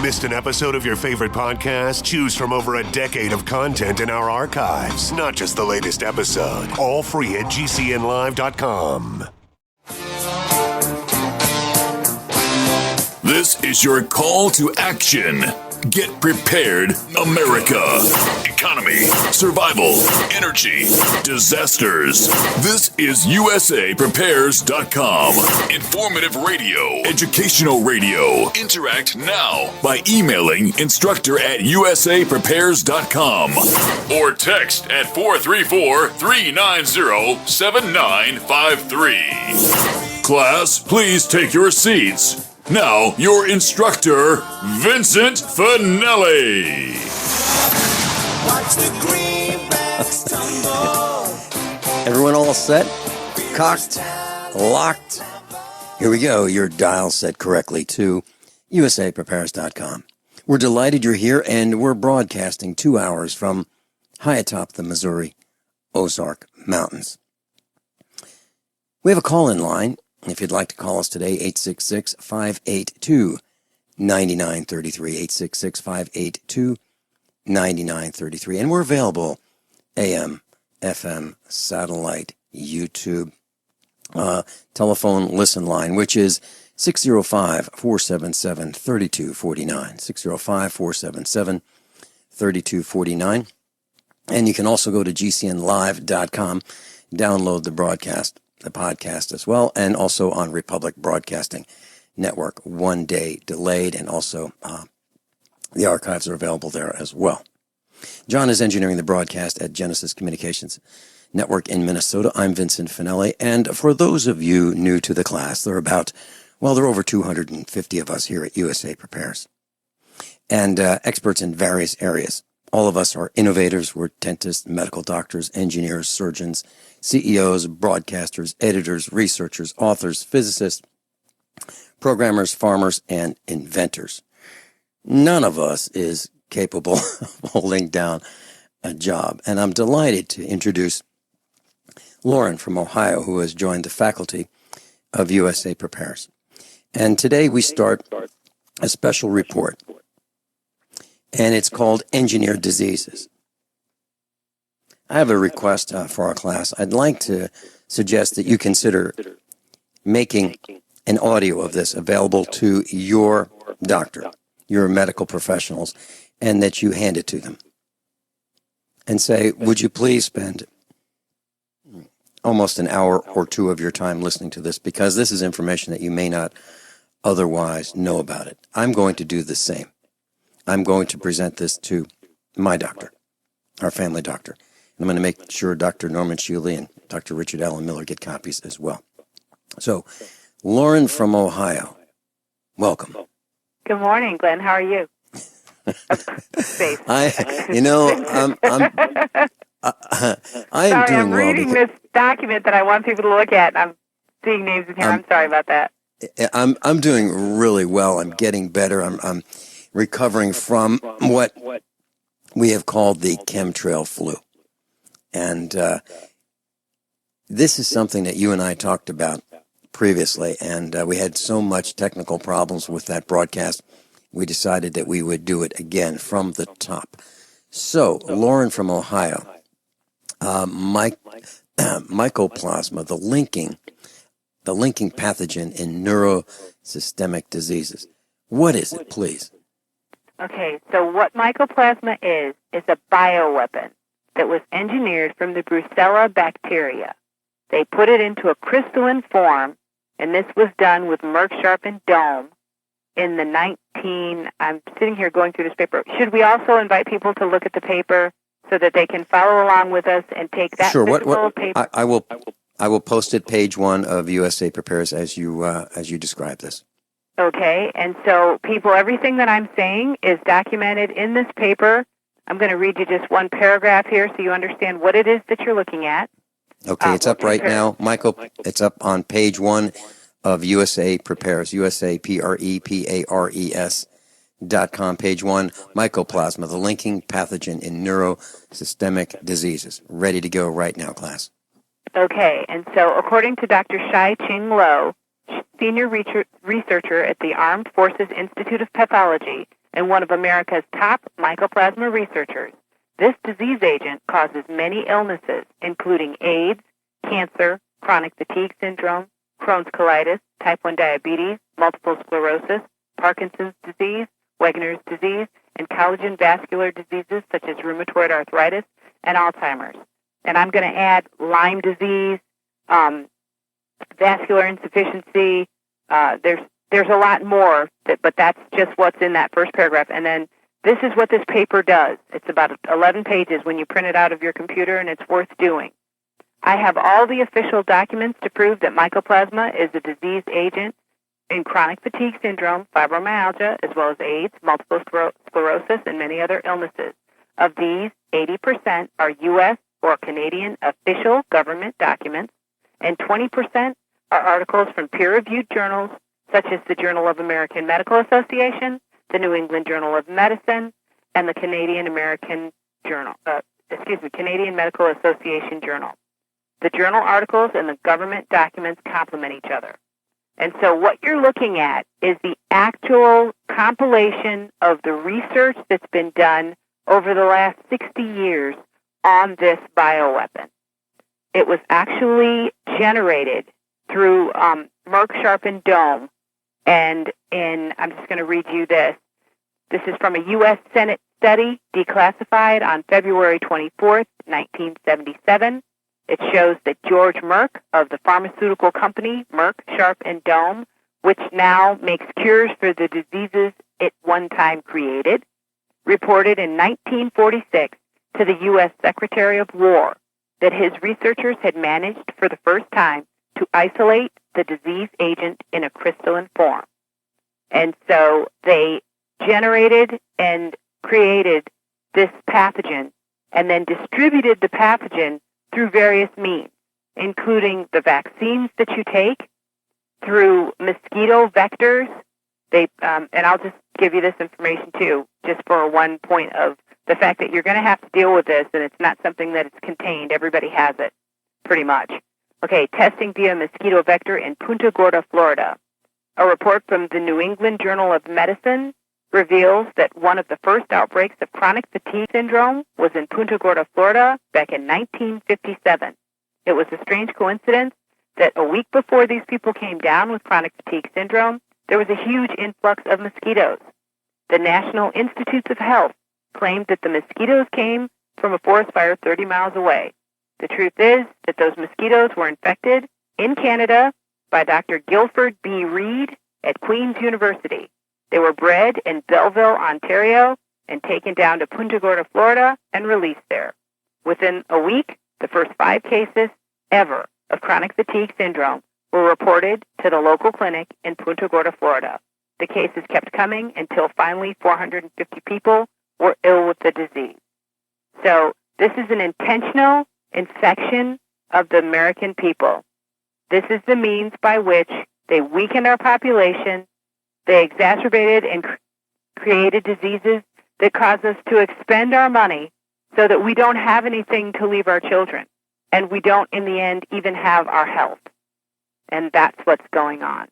Missed an episode of your favorite podcast? Choose from over a decade of content in our archives, not just the latest episode. All free at gcnlive.com. This is your call to action. Get prepared, America. Economy, survival, energy, disasters. This is USAPrepares.com. Informative radio, educational radio. Interact now by emailing instructor@USAPrepares.com or text at 434-390-7953. Class, please take your seats. Now, your instructor, Vincent Finelli. Watch the greenbacks tumble. Everyone all set? Cocked? Locked? Here we go. Your dial set correctly to USAPrepares.com. We're delighted you're here, and we're broadcasting 2 hours from high atop the Missouri Ozark Mountains. We have a call-in line. If you'd like to call us today, 866-582-9933, 866-582-9933. And we're available AM, FM, satellite, YouTube, telephone listen line, which is 605-477-3249, 605-477-3249. And you can also go to gcnlive.com, download the podcast as well, and also on Republic Broadcasting Network, 1 day delayed, and also the archives are available there as well. John is engineering the broadcast at Genesis Communications Network in Minnesota. I'm Vincent Finelli, and for those of you new to the class, there are over 250 of us here at USA Prepares, and experts in various areas. All of us are innovators. We're dentists, medical doctors, engineers, surgeons, CEOs, broadcasters, editors, researchers, authors, physicists, programmers, farmers, and inventors. None of us is capable of holding down a job. And I'm delighted to introduce Lauren from Ohio, who has joined the faculty of USA Prepares. And today we start a special report, and it's called Engineered Diseases. I have a request for our class. I'd like to suggest that you consider making an audio of this available to your doctor, your medical professionals, and that you hand it to them and say, would you please spend almost an hour or two of your time listening to this, because this is information that you may not otherwise know about it. I'm going to do the same. I'm going to present this to my doctor, our family doctor. I'm going to make sure Dr. Norman Shealy and Dr. Richard Allen Miller get copies as well. So, Lauren from Ohio, welcome. Good morning, Glenn. How are you? I am doing well. I'm reading this document that I want people to look at. I'm seeing names in here. I'm sorry about that. I'm doing really well. I'm getting better. I'm recovering from what we have called the chemtrail flu. And this is something that you and I talked about previously, and we had so much technical problems with that broadcast, we decided that we would do it again from the top. So, Lauren from Ohio, mycoplasma, the linking pathogen in neurosystemic diseases. What is it, please? Okay, so what mycoplasma is a bioweapon that was engineered from the Brucella bacteria. They put it into a crystalline form, and this was done with Merck-sharpened dome in the I'm sitting here going through this paper. Should we also invite people to look at the paper so that they can follow along with us and take that physical paper? I will post it page 1 of USA Prepares as you describe this. Okay, and so people, everything that I'm saying is documented in this paper. I'm going to read you just one paragraph here so you understand what it is that you're looking at. Okay, it's up right now. Michael, it's up on page 1 of USA Prepares, USAPREPARES.com, page 1, mycoplasma, the linking pathogen in neurosystemic diseases. Ready to go right now, class. Okay, and so according to Dr. Shai-Ching Lo, senior researcher at the Armed Forces Institute of Pathology, and one of America's top mycoplasma researchers. This disease agent causes many illnesses, including AIDS, cancer, chronic fatigue syndrome, Crohn's colitis, type 1 diabetes, multiple sclerosis, Parkinson's disease, Wegener's disease, and collagen vascular diseases such as rheumatoid arthritis and Alzheimer's. And I'm going to add Lyme disease, vascular insufficiency. There's a lot more, but that's just what's in that first paragraph. And then this is what this paper does. It's about 11 pages when you print it out of your computer, and it's worth doing. I have all the official documents to prove that mycoplasma is a disease agent in chronic fatigue syndrome, fibromyalgia, as well as AIDS, multiple sclerosis, and many other illnesses. Of these, 80% are U.S. or Canadian official government documents, and 20% are articles from peer-reviewed journals, such as the Journal of American Medical Association, the New England Journal of Medicine, and the Canadian Medical Association Journal. The journal articles and the government documents complement each other. And so what you're looking at is the actual compilation of the research that's been done over the last 60 years on this bioweapon. It was actually generated through Merck Sharp and Dome, and I'm just going to read you this. This is from a U.S. Senate study declassified on February 24th, 1977. It shows that George Merck of the pharmaceutical company Merck Sharp and Dome, which now makes cures for the diseases it one time created, reported in 1946 to the U.S. Secretary of War that his researchers had managed for the first time to isolate the disease agent in a crystalline form. And so they generated and created this pathogen and then distributed the pathogen through various means, including the vaccines that you take, through mosquito vectors. And I'll just give you this information too, just for one point of the fact that you're going to have to deal with this, and it's not something that is contained. Everybody has it, pretty much. Okay, testing via mosquito vector in Punta Gorda, Florida. A report from the New England Journal of Medicine reveals that one of the first outbreaks of chronic fatigue syndrome was in Punta Gorda, Florida, back in 1957. It was a strange coincidence that a week before these people came down with chronic fatigue syndrome, there was a huge influx of mosquitoes. The National Institutes of Health claimed that the mosquitoes came from a forest fire 30 miles away. The truth is that those mosquitoes were infected in Canada by Dr. Guilford B. Reed at Queen's University. They were bred in Belleville, Ontario, and taken down to Punta Gorda, Florida, and released there. Within a week, the first 5 cases ever of chronic fatigue syndrome were reported to the local clinic in Punta Gorda, Florida. The cases kept coming until finally 450 people were ill with the disease. So this is an intentional infection of the American people. This is the means by which they weakened our population. They exacerbated and created diseases that cause us to expend our money so that we don't have anything to leave our children. And we don't, in the end, even have our health. And that's what's going on.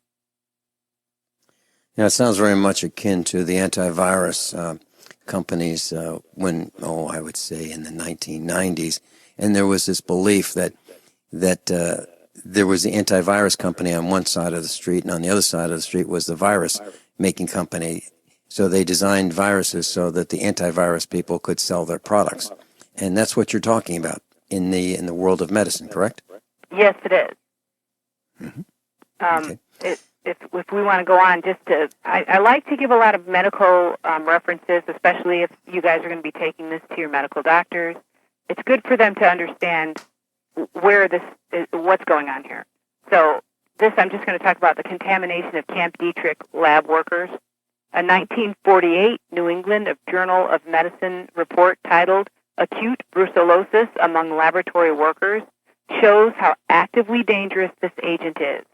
Yeah, it sounds very much akin to the antivirus companies when, I would say in the 1990s. And there was this belief that there was the antivirus company on one side of the street, and on the other side of the street was the virus-making company. So they designed viruses so that the antivirus people could sell their products. And that's what you're talking about in the world of medicine, correct? Yes, it is. Mm-hmm. Okay. If we want to go on, I like to give a lot of medical references, especially if you guys are going to be taking this to your medical doctors. It's good for them to understand what's going on here. So I'm just going to talk about the contamination of Camp Detrick lab workers. A 1948 New England Journal of Medicine report titled Acute Brucellosis Among Laboratory Workers shows how actively dangerous this agent is.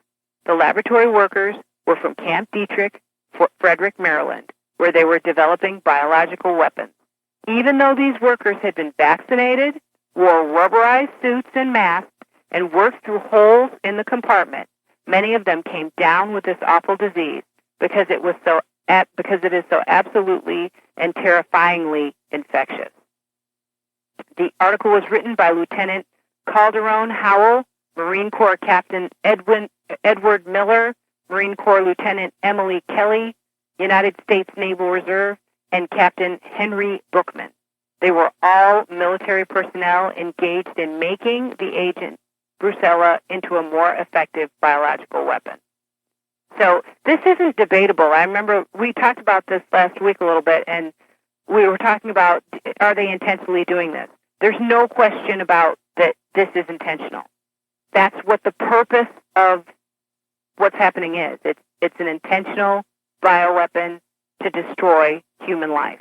The laboratory workers were from Camp Detrick, Frederick, Maryland, where they were developing biological weapons. Even though these workers had been vaccinated, wore rubberized suits and masks, and worked through holes in the compartment, many of them came down with this awful disease because it was so because it is so absolutely and terrifyingly infectious. The article was written by Lieutenant Calderon Howell, Marine Corps Captain Edward Miller, Marine Corps Lieutenant Emily Kelly, United States Naval Reserve, and Captain Henry Brookman. They were all military personnel engaged in making the agent Brucella into a more effective biological weapon. So this isn't debatable. I remember we talked about this last week a little bit, and we were talking about, are they intentionally doing this? There's no question about that this is intentional. That's what the purpose of what's happening is. It's an intentional bioweapon to destroy human life.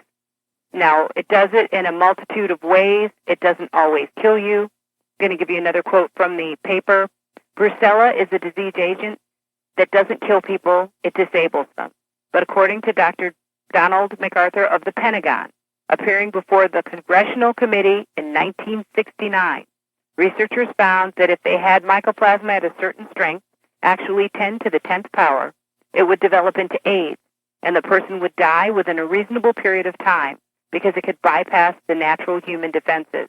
Now, it does it in a multitude of ways. It doesn't always kill you. I'm going to give you another quote from the paper. Brucella is a disease agent that doesn't kill people, it disables them. But according to Dr. Donald MacArthur of the Pentagon, appearing before the Congressional Committee in 1969, researchers found that if they had mycoplasma at a certain strength, actually 10 to the 10th power, it would develop into AIDS, and the person would die within a reasonable period of time because it could bypass the natural human defenses.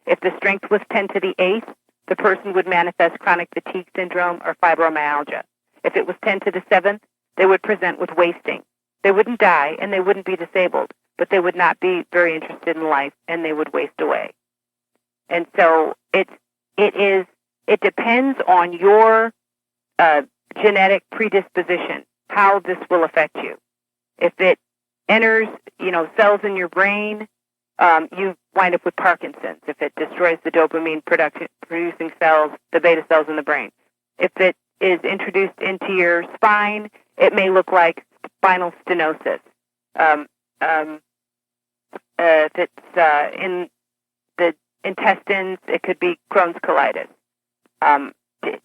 If the strength was 10 to the 8th, the person would manifest chronic fatigue syndrome or fibromyalgia. If it was 10 to the 7th, they would present with wasting. They wouldn't die and they wouldn't be disabled, but they would not be very interested in life and they would waste away. And so it depends on your genetic predisposition, how this will affect you. If it enters, cells in your brain, you wind up with Parkinson's. If it destroys the dopamine producing cells, the beta cells in the brain. If it is introduced into your spine, it may look like spinal stenosis. If it's in the intestines, it could be Crohn's colitis.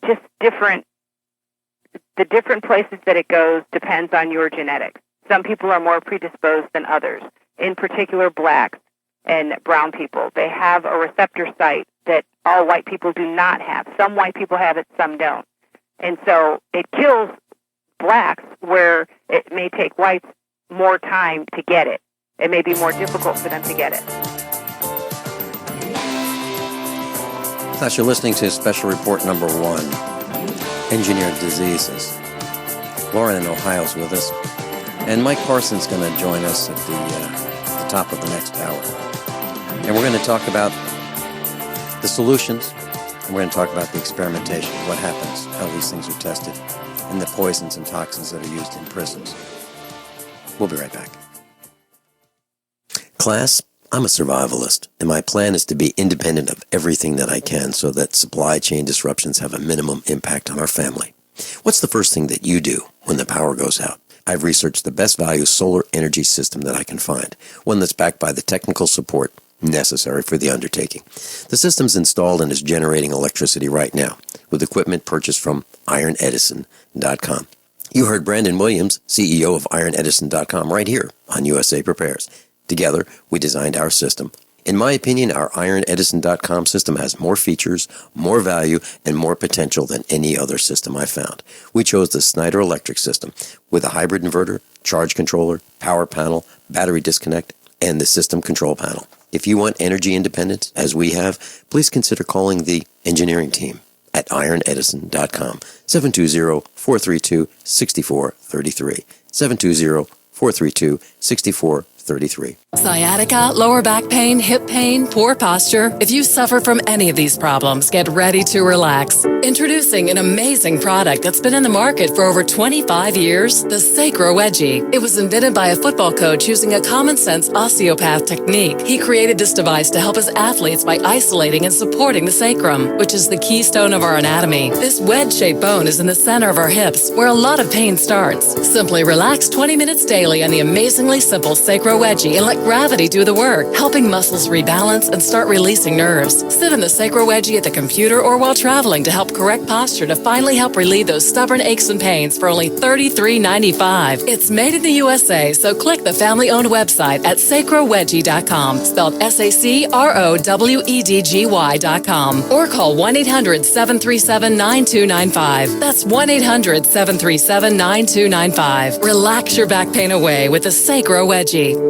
Just the different places that it goes depends on your genetics. Some people are more predisposed than others, in particular blacks and brown people. They have a receptor site that all white people do not have. Some white people have it, some don't. And so it kills blacks where it may take whites more time to get it. It may be more difficult for them to get it. Thus, you're listening to Special Report Number 1, Engineered Diseases. Lauren in Ohio is with us, and Mike Parsons is going to join us at the top of the next hour. And we're going to talk about the solutions, and we're going to talk about the experimentation, what happens, how these things are tested, and the poisons and toxins that are used in prisons. We'll be right back. Class, I'm a survivalist, and my plan is to be independent of everything that I can so that supply chain disruptions have a minimum impact on our family. What's the first thing that you do when the power goes out? I've researched the best value solar energy system that I can find, one that's backed by the technical support necessary for the undertaking. The system's installed and is generating electricity right now with equipment purchased from ironedison.com. You heard Brandon Williams, CEO of ironedison.com, right here on USA Prepares. Together, we designed our system. In my opinion, our ironedison.com system has more features, more value, and more potential than any other system I've found. We chose the Snyder Electric system with a hybrid inverter, charge controller, power panel, battery disconnect, and the system control panel. If you want energy independence, as we have, please consider calling the engineering team at ironedison.com, 720-432-6433, 720-432-6433. Sciatica, lower back pain, hip pain, poor posture. If you suffer from any of these problems, get ready to relax. Introducing an amazing product that's been in the market for over 25 years, the Sacro Wedgie. It was invented by a football coach using a common sense osteopath technique. He created this device to help his athletes by isolating and supporting the sacrum, which is the keystone of our anatomy. This wedge-shaped bone is in the center of our hips, where a lot of pain starts. Simply relax 20 minutes daily on the amazingly simple Sacro Sacro Wedgie and let gravity do the work, helping muscles rebalance and start releasing nerves. Sit in the Sacro Wedgie at the computer or while traveling to help correct posture to finally help relieve those stubborn aches and pains for only $33.95. It's made in the USA, so click the family-owned website at sacrowedgie.com, spelled SACROWEDGY.com, or call 1-800-737-9295. That's 1-800-737-9295. Relax your back pain away with the Sacro Wedgie.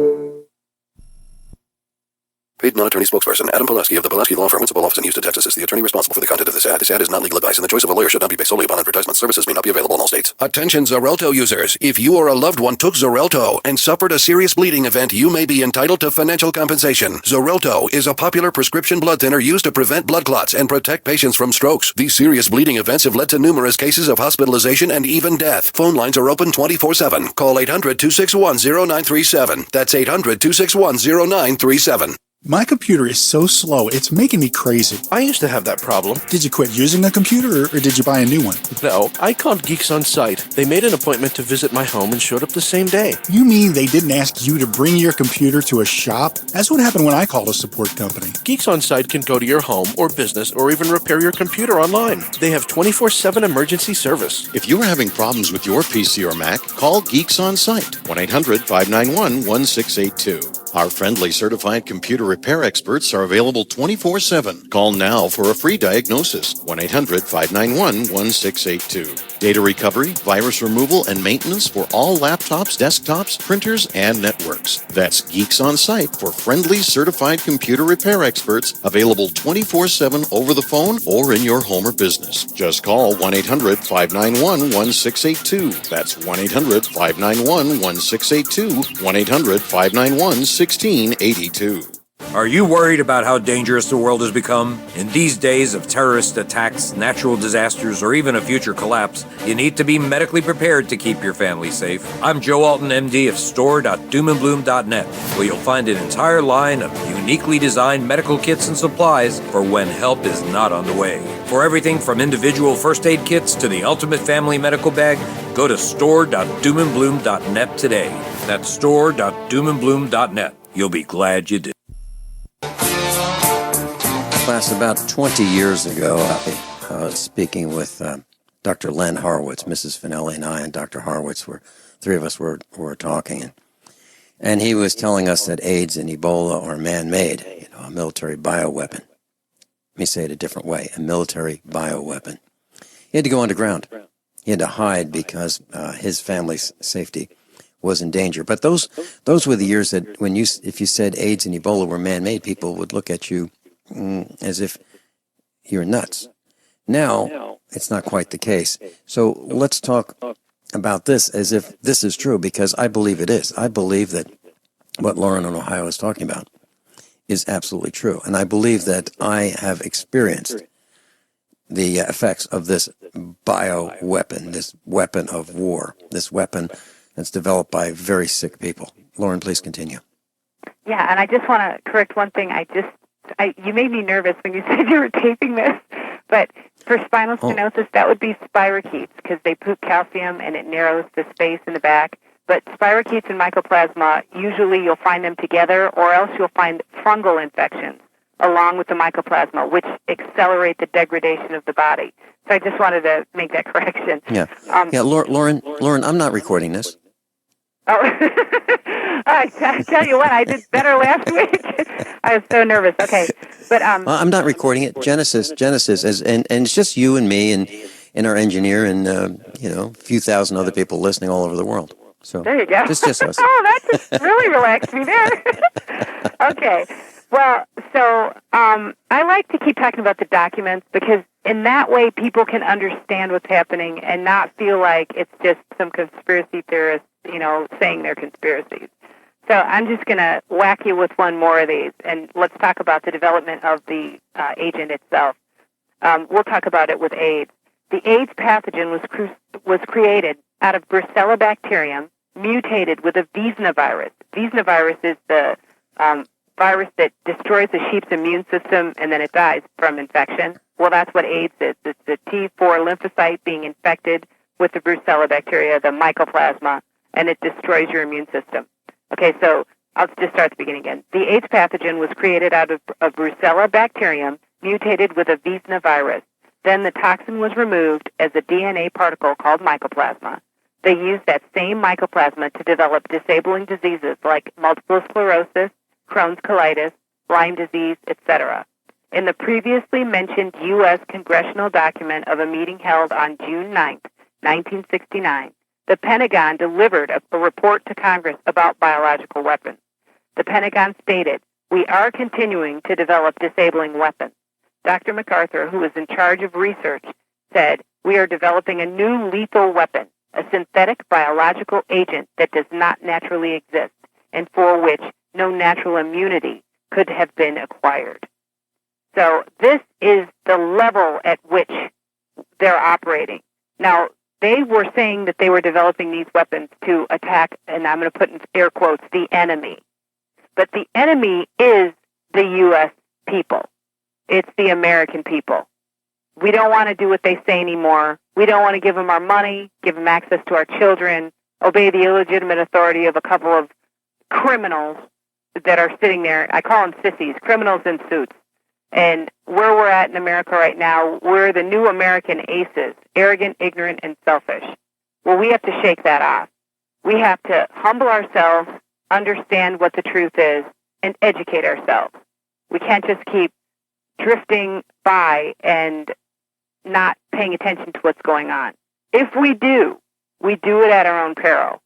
Paid non-attorney spokesperson Adam Pulaski of the Pulaski Law Firm, Principal Office in Houston, Texas, is the attorney responsible for the content of this ad. This ad is not legal advice, and the choice of a lawyer should not be based solely upon advertisement. Services may not be available in all states. Attention Xarelto users. If you or a loved one took Xarelto and suffered a serious bleeding event, you may be entitled to financial compensation. Xarelto is a popular prescription blood thinner used to prevent blood clots and protect patients from strokes. These serious bleeding events have led to numerous cases of hospitalization and even death. Phone lines are open 24/7. Call 800-261-0937. That's 800-261-0937. My computer is so slow, it's making me crazy. I used to have that problem. Did you quit using a computer, or did you buy a new one? No, I called Geeks On Site. They made an appointment to visit my home and showed up the same day. You mean they didn't ask you to bring your computer to a shop? That's what happened when I called a support company. Geeks On Site can go to your home or business or even repair your computer online. They have 24/7 emergency service. If you're having problems with your PC or Mac, call Geeks On Site, 1-800-591-1682. Our friendly certified computer repair experts are available 24/7. Call now for a free diagnosis, 1-800-591-1682. Data recovery, virus removal, and maintenance for all laptops, desktops, printers, and networks. That's Geeks On Site for friendly certified computer repair experts, available 24/7 over the phone or in your home or business. Just call 1-800-591-1682. That's 1-800-591-1682, 1-800-591-1682. Are you worried about how dangerous the world has become? In these days of terrorist attacks, natural disasters, or even a future collapse, you need to be medically prepared to keep your family safe. I'm Joe Alton, MD of store.doomandbloom.net, where you'll find an entire line of uniquely designed medical kits and supplies for when help is not on the way. For everything from individual first aid kits to the ultimate family medical bag, go to store.doomandbloom.net today. That's store.doomandbloom.net. You'll be glad you did. Class, about 20 years ago, I was speaking with Dr. Len Horowitz. Mrs. Finelli and I and Dr. Horowitz three of us were talking, and he was telling us that AIDS and Ebola are man-made, a military bioweapon. Let me say it a different way, a military bioweapon. He had to go underground. He had to hide because his family's safety was in danger. But those were the years that if you said AIDS and Ebola were man-made, people would look at you as if you're nuts. Now, it's not quite the case. So let's talk about this as if this is true, because I believe it is. I believe that what Lauren in Ohio is talking about is absolutely true. And I believe that I have experienced the effects of this bioweapon, this weapon of war, this weapon that's developed by very sick people. Lauren, please continue. Yeah, and I just want to correct one thing. You made me nervous when you said you were taping this, but for spinal stenosis, that would be spirochetes, because they poop calcium and it narrows the space in the back. But spirochetes and mycoplasma, usually you'll find them together, or else you'll find fungal infections along with the mycoplasma, which accelerate the degradation of the body. So I just wanted to make that correction. Yeah, Lauren, I'm not recording this. Oh, I tell you what, I did better last week. I was so nervous. Okay, but I'm not recording it. Genesis, and it's just you and me and our engineer and a few thousand other people listening all over the world. So there you go. It's just us. Oh, that just really relaxed me there. Okay, well, so I like to keep talking about the documents, because in that way people can understand what's happening and not feel like it's just some conspiracy theorists, saying they're conspiracies. So I'm just going to whack you with one more of these, and let's talk about the development of the agent itself. We'll talk about it with AIDS. The AIDS pathogen was created out of Brucella bacterium, mutated with a Wiesner virus. Wiesner virus is the virus that destroys the sheep's immune system and then it dies from infection. Well, that's what AIDS is. It's the T4 lymphocyte being infected with the Brucella bacteria, the mycoplasma, and it destroys your immune system. Okay, so I'll just start at the beginning again. The AIDS pathogen was created out of a Brucella bacterium mutated with a Visna virus. Then the toxin was removed as a DNA particle called mycoplasma. They used that same mycoplasma to develop disabling diseases like multiple sclerosis, Crohn's colitis, Lyme disease, etc. In the previously mentioned U.S. congressional document of a meeting held on June 9, 1969, the Pentagon delivered a report to Congress about biological weapons. The Pentagon stated, "We are continuing to develop disabling weapons." Dr. MacArthur, who was in charge of research, said, "We are developing a new lethal weapon, a synthetic biological agent that does not naturally exist and for which no natural immunity could have been acquired." So this is the level at which they're operating. Now, they were saying that they were developing these weapons to attack, and I'm going to put in air quotes, the enemy. But the enemy is the U.S. people. It's the American people. We don't want to do what they say anymore. We don't want to give them our money, give them access to our children, obey the illegitimate authority of a couple of criminals that are sitting there. I call them sissies, criminals in suits. And where we're at in America right now, we're the new American aces, arrogant, ignorant, and selfish. Well, we have to shake that off. We have to humble ourselves, understand what the truth is, and educate ourselves. We can't just keep drifting by and not paying attention to what's going on. If we do it at our own peril.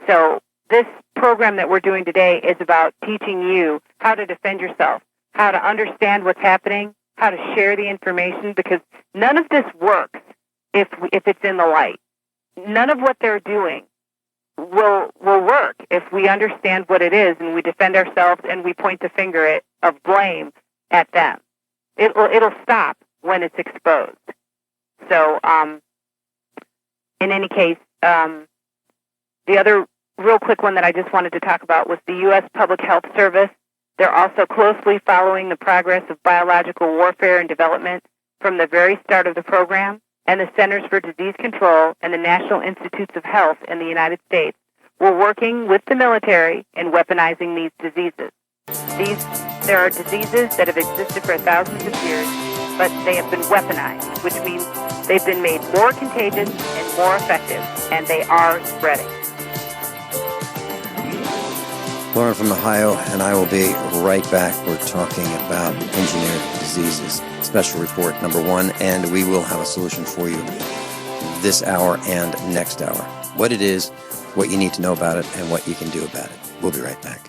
So this program that we're doing today is about teaching you how to defend yourself, how to understand what's happening, how to share the information, because none of this works if it's in the light. None of what they're doing will work if we understand what it is and we defend ourselves and we point the finger of blame at them. It'll stop when it's exposed. So, in any case, the other real quick one that I just wanted to talk about was the U.S. Public Health Service. They're also closely following the progress of biological warfare and development from the very start of the program, and the Centers for Disease Control and the National Institutes of Health in the United States were working with the military in weaponizing these diseases. There are diseases that have existed for thousands of years, but they have been weaponized, which means they've been made more contagious and more effective, and they are spreading. Lauren from Ohio, and I will be right back. We're talking about engineered diseases. Special report number 1, and we will have a solution for you this hour and next hour. What it is, what you need to know about it, and what you can do about it. We'll be right back.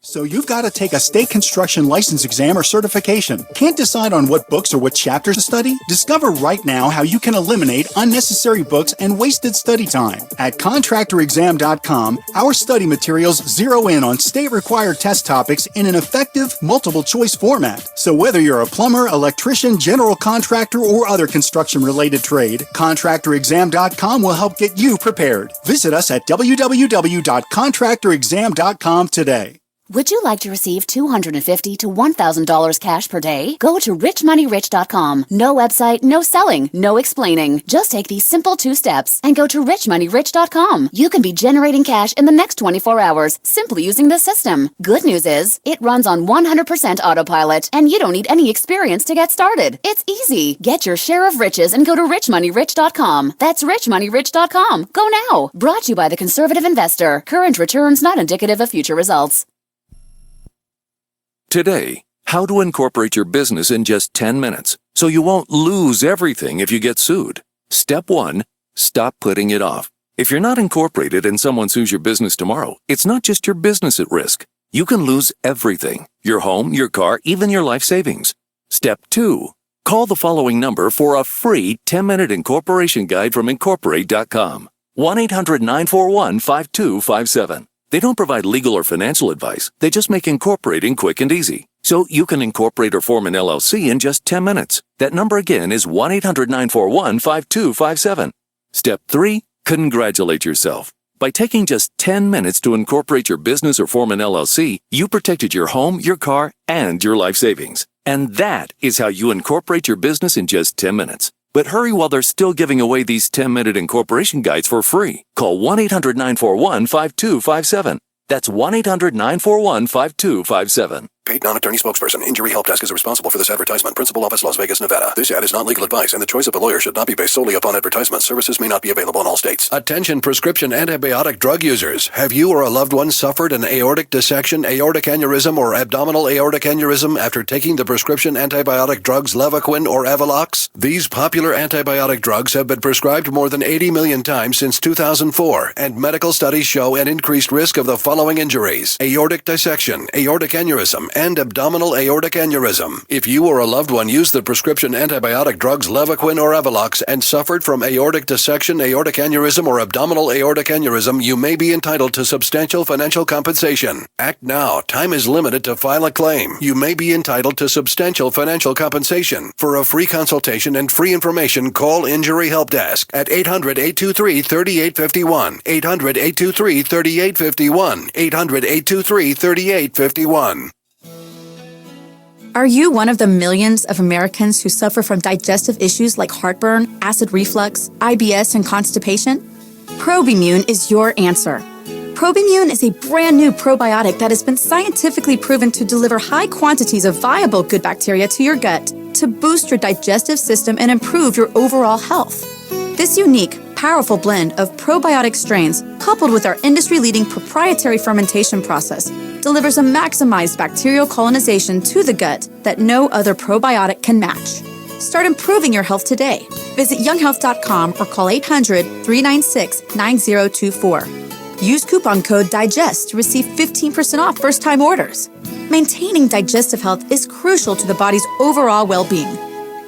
So you've got to take a state construction license exam or certification. Can't decide on what books or what chapters to study? Discover right now how you can eliminate unnecessary books and wasted study time. At contractorexam.com, our study materials zero in on state-required test topics in an effective, multiple-choice format. So whether you're a plumber, electrician, general contractor, or other construction-related trade, contractorexam.com will help get you prepared. Visit us at www.contractorexam.com today. Would you like to receive $250 to $1,000 cash per day? Go to richmoneyrich.com. No website, no selling, no explaining. Just take these simple 2 steps and go to richmoneyrich.com. You can be generating cash in the next 24 hours simply using this system. Good news is, it runs on 100% autopilot, and you don't need any experience to get started. It's easy. Get your share of riches and go to richmoneyrich.com. That's richmoneyrich.com. Go now. Brought to you by the Conservative Investor. Current returns not indicative of future results. Today, how to incorporate your business in just 10 minutes so you won't lose everything if you get sued. Step 1, stop putting it off. If you're not incorporated and someone sues your business tomorrow, it's not just your business at risk. You can lose everything: your home, your car, even your life savings. Step 2, call the following number for a free 10-minute incorporation guide from Incorporate.com. 1-800-941-5257. They don't provide legal or financial advice. They just make incorporating quick and easy. So you can incorporate or form an LLC in just 10 minutes. That number again is 1-800-941-5257. Step 3, congratulate yourself. By taking just 10 minutes to incorporate your business or form an LLC, you protected your home, your car, and your life savings. And that is how you incorporate your business in just 10 minutes. But hurry while they're still giving away these 10-minute incorporation guides for free. Call 1-800-941-5257. That's 1-800-941-5257. Paid non-attorney spokesperson. Injury Help Desk is responsible for this advertisement. Principal office, Las Vegas, Nevada. This ad is not legal advice, and the choice of a lawyer should not be based solely upon advertisement. Services may not be available in all states. Attention prescription antibiotic drug users. Have you or a loved one suffered an aortic dissection, aortic aneurysm, or abdominal aortic aneurysm after taking the prescription antibiotic drugs Levaquin or Avelox? These popular antibiotic drugs have been prescribed more than 80 million times since 2004, and medical studies show an increased risk of the following injuries: aortic dissection, aortic aneurysm, and abdominal aortic aneurysm. If you or a loved one used the prescription antibiotic drugs Levaquin or Avelox and suffered from aortic dissection, aortic aneurysm, or abdominal aortic aneurysm, you may be entitled to substantial financial compensation. Act now. Time is limited to file a claim. You may be entitled to substantial financial compensation. For a free consultation and free information, call Injury Help Desk at 800-823-3851. 800-823-3851. 800-823-3851. Are you one of the millions of Americans who suffer from digestive issues like heartburn, acid reflux, IBS, and constipation? Probimune is your answer. Probimune is a brand new probiotic that has been scientifically proven to deliver high quantities of viable good bacteria to your gut to boost your digestive system and improve your overall health. This unique, powerful blend of probiotic strains, coupled with our industry-leading proprietary fermentation process, delivers a maximized bacterial colonization to the gut that no other probiotic can match. Start improving your health today. Visit younghealth.com or call 800-396-9024. Use coupon code DIGEST to receive 15% off first-time orders. Maintaining digestive health is crucial to the body's overall well-being.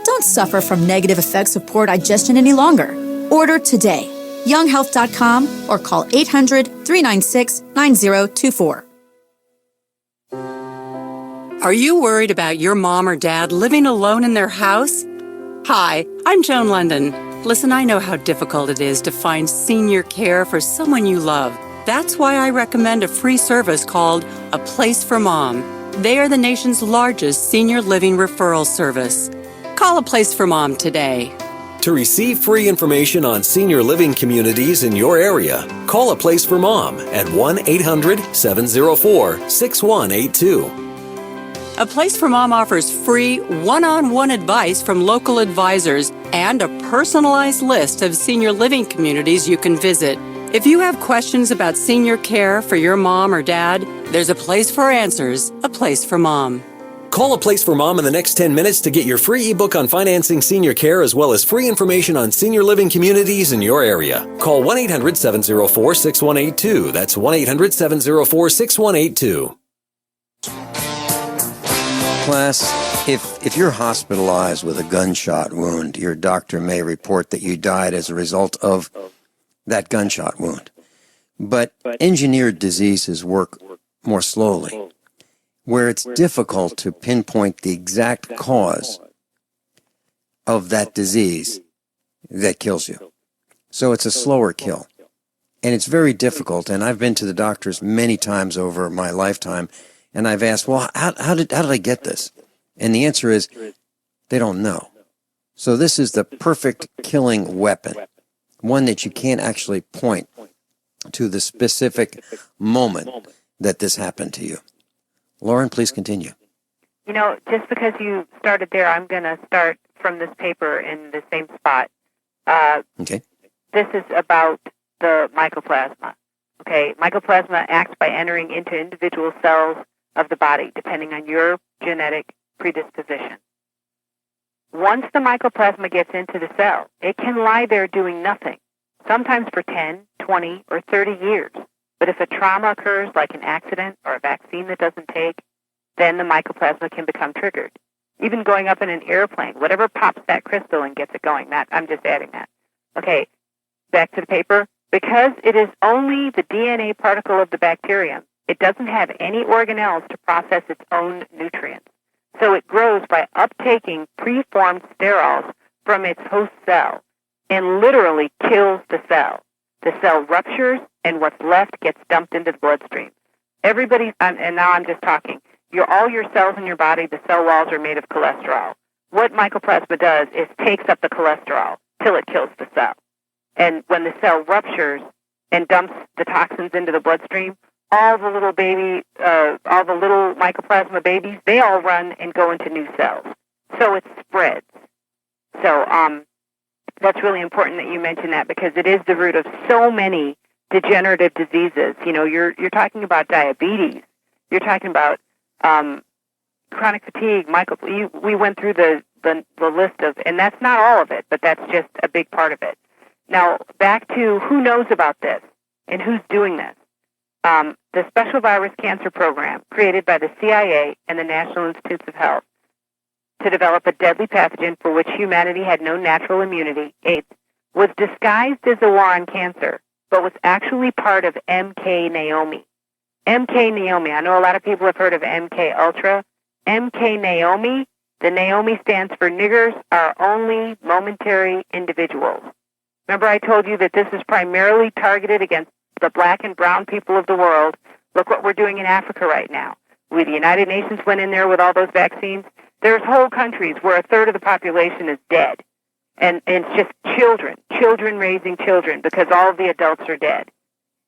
Don't suffer from negative effects of poor digestion any longer. Order today. younghealth.com or call 800-396-9024. Are you worried about your mom or dad living alone in their house? Hi, I'm Joan London. Listen, I know how difficult it is to find senior care for someone you love. That's why I recommend a free service called A Place for Mom. They are the nation's largest senior living referral service. Call A Place for Mom today. To receive free information on senior living communities in your area, call A Place for Mom at 1-800-704-6182. A Place for Mom offers free one-on-one advice from local advisors and a personalized list of senior living communities you can visit. If you have questions about senior care for your mom or dad, there's a place for answers, A Place for Mom. Call A Place for Mom in the next 10 minutes to get your free ebook on financing senior care as well as free information on senior living communities in your area. Call 1-800-704-6182. That's 1-800-704-6182. Class, if you're hospitalized with a gunshot wound, your doctor may report that you died as a result of that gunshot wound. But engineered diseases work more slowly, where it's difficult to pinpoint the exact cause of that disease that kills you. So it's a slower kill. And it's very difficult, and I've been to the doctors many times over my lifetime, and I've asked, well, how did I get this? And the answer is, they don't know. So this is the perfect killing weapon, one that you can't actually point to the specific moment that this happened to you. Lauren, please continue. You know, just because you started there, I'm going to start from this paper in the same spot. Okay. This is about the mycoplasma. Okay, mycoplasma acts by entering into individual cells of the body, depending on your genetic predisposition. Once the mycoplasma gets into the cell, it can lie there doing nothing, sometimes for 10, 20, or 30 years. But if a trauma occurs, like an accident or a vaccine that doesn't take, then the mycoplasma can become triggered. Even going up in an airplane, whatever pops that crystal and gets it going, I'm just adding that. Okay, back to the paper. Because it is only the DNA particle of the bacterium, it doesn't have any organelles to process its own nutrients. So it grows by uptaking preformed sterols from its host cell and literally kills the cell. The cell ruptures, and what's left gets dumped into the bloodstream. Everybody, and now I'm just talking, all your cells in your body, the cell walls are made of cholesterol. What mycoplasma does is takes up the cholesterol till it kills the cell. And when the cell ruptures and dumps the toxins into the bloodstream, all the little mycoplasma babies, they all run and go into new cells. So it spreads. So that's really important that you mention that, because it is the root of so many degenerative diseases. You're talking about diabetes. You're talking about chronic fatigue. We went through the list of, and that's not all of it, but that's just a big part of it. Now, back to who knows about this and who's doing this. The Special Virus Cancer Program, created by the CIA and the National Institutes of Health to develop a deadly pathogen for which humanity had no natural immunity, AIDS, was disguised as a war on cancer, but was actually part of MK Naomi. MK Naomi, I know a lot of people have heard of MK Ultra. MK Naomi, the Naomi stands for niggers are only momentary individuals. Remember I told you that this is primarily targeted against the black and brown people of the world. Look what we're doing in Africa right now. The United Nations went in there with all those vaccines. There's whole countries where a third of the population is dead. And it's just children raising children, because all of the adults are dead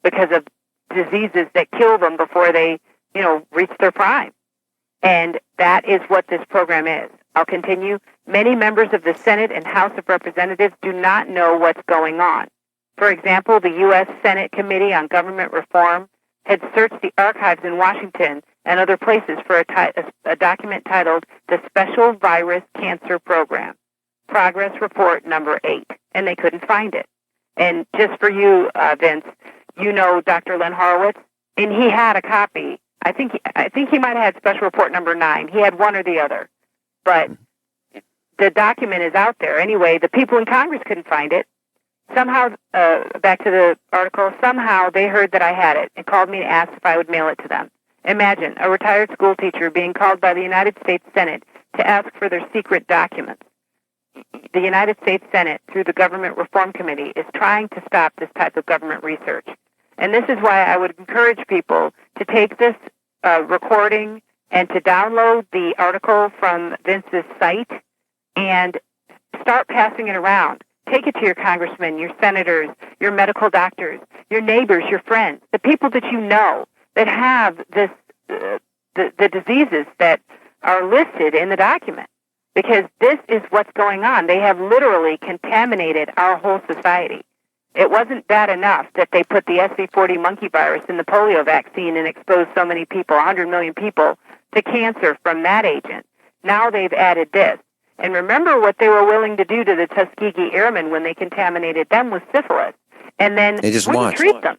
because of diseases that kill them before they, reach their prime. And that is what this program is. I'll continue. Many members of the Senate and House of Representatives do not know what's going on. For example, the U.S. Senate Committee on Government Reform had searched the archives in Washington and other places for a document titled The Special Virus Cancer Program, Progress Report Number 8, and they couldn't find it. And just for you, Vince, you know Dr. Len Horowitz, and he had a copy. I think he might have had Special Report Number 9. He had one or the other. But the document is out there. Anyway, the people in Congress couldn't find it. Somehow, back to the article, somehow they heard that I had it and called me to ask if I would mail it to them. Imagine a retired school teacher being called by the United States Senate to ask for their secret documents. The United States Senate, through the Government Reform Committee, is trying to stop this type of government research. And this is why I would encourage people to take this recording and to download the article from Vince's site and start passing it around. Take it to your congressmen, your senators, your medical doctors, your neighbors, your friends, the people that you know that have this, the diseases that are listed in the document. Because this is what's going on. They have literally contaminated our whole society. It wasn't bad enough that they put the SV40 monkey virus in the polio vaccine and exposed so many people, 100 million people, to cancer from that agent. Now they've added this. And remember what they were willing to do to the Tuskegee Airmen when they contaminated them with syphilis. And then they just wouldn't watched. Treat them.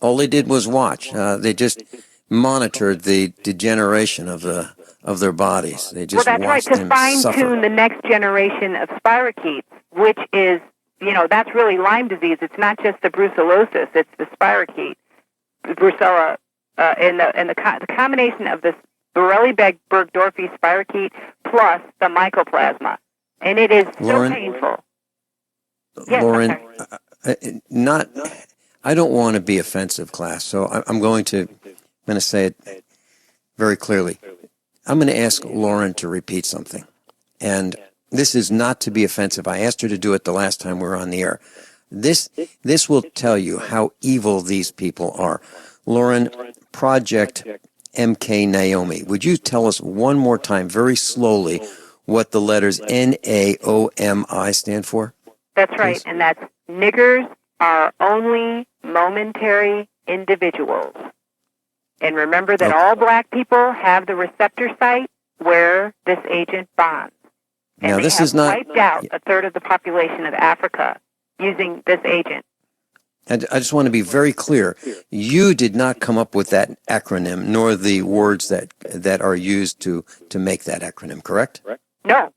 All they did was watch. They just monitored the degeneration of their bodies. They just well, that's watched right, them to fine-tune suffer. the next generation of spirochetes, which is, that's really Lyme disease. It's not just the brucellosis, it's the spirochete, brucella, and the combination of this Borrelia-Burgdorferi spirochete plus the mycoplasma. And it is Lauren, so painful. Yes, Lauren, I don't want to be offensive, class, so I'm going to say it very clearly. I'm going to ask Lauren to repeat something. And this is not to be offensive. I asked her to do it the last time we were on the air. This will tell you how evil these people are. Lauren, Project MK Naomi, would you tell us one more time, very slowly, what the letters NAOMI stand for? That's right, please? And that's niggers are only momentary individuals. And remember that all black people have the receptor site where this agent bonds. And now, this is not wiped out a third of the population of Africa using this agent. And I just want to be very clear. You did not come up with that acronym, nor the words that are used to make that acronym, correct? No.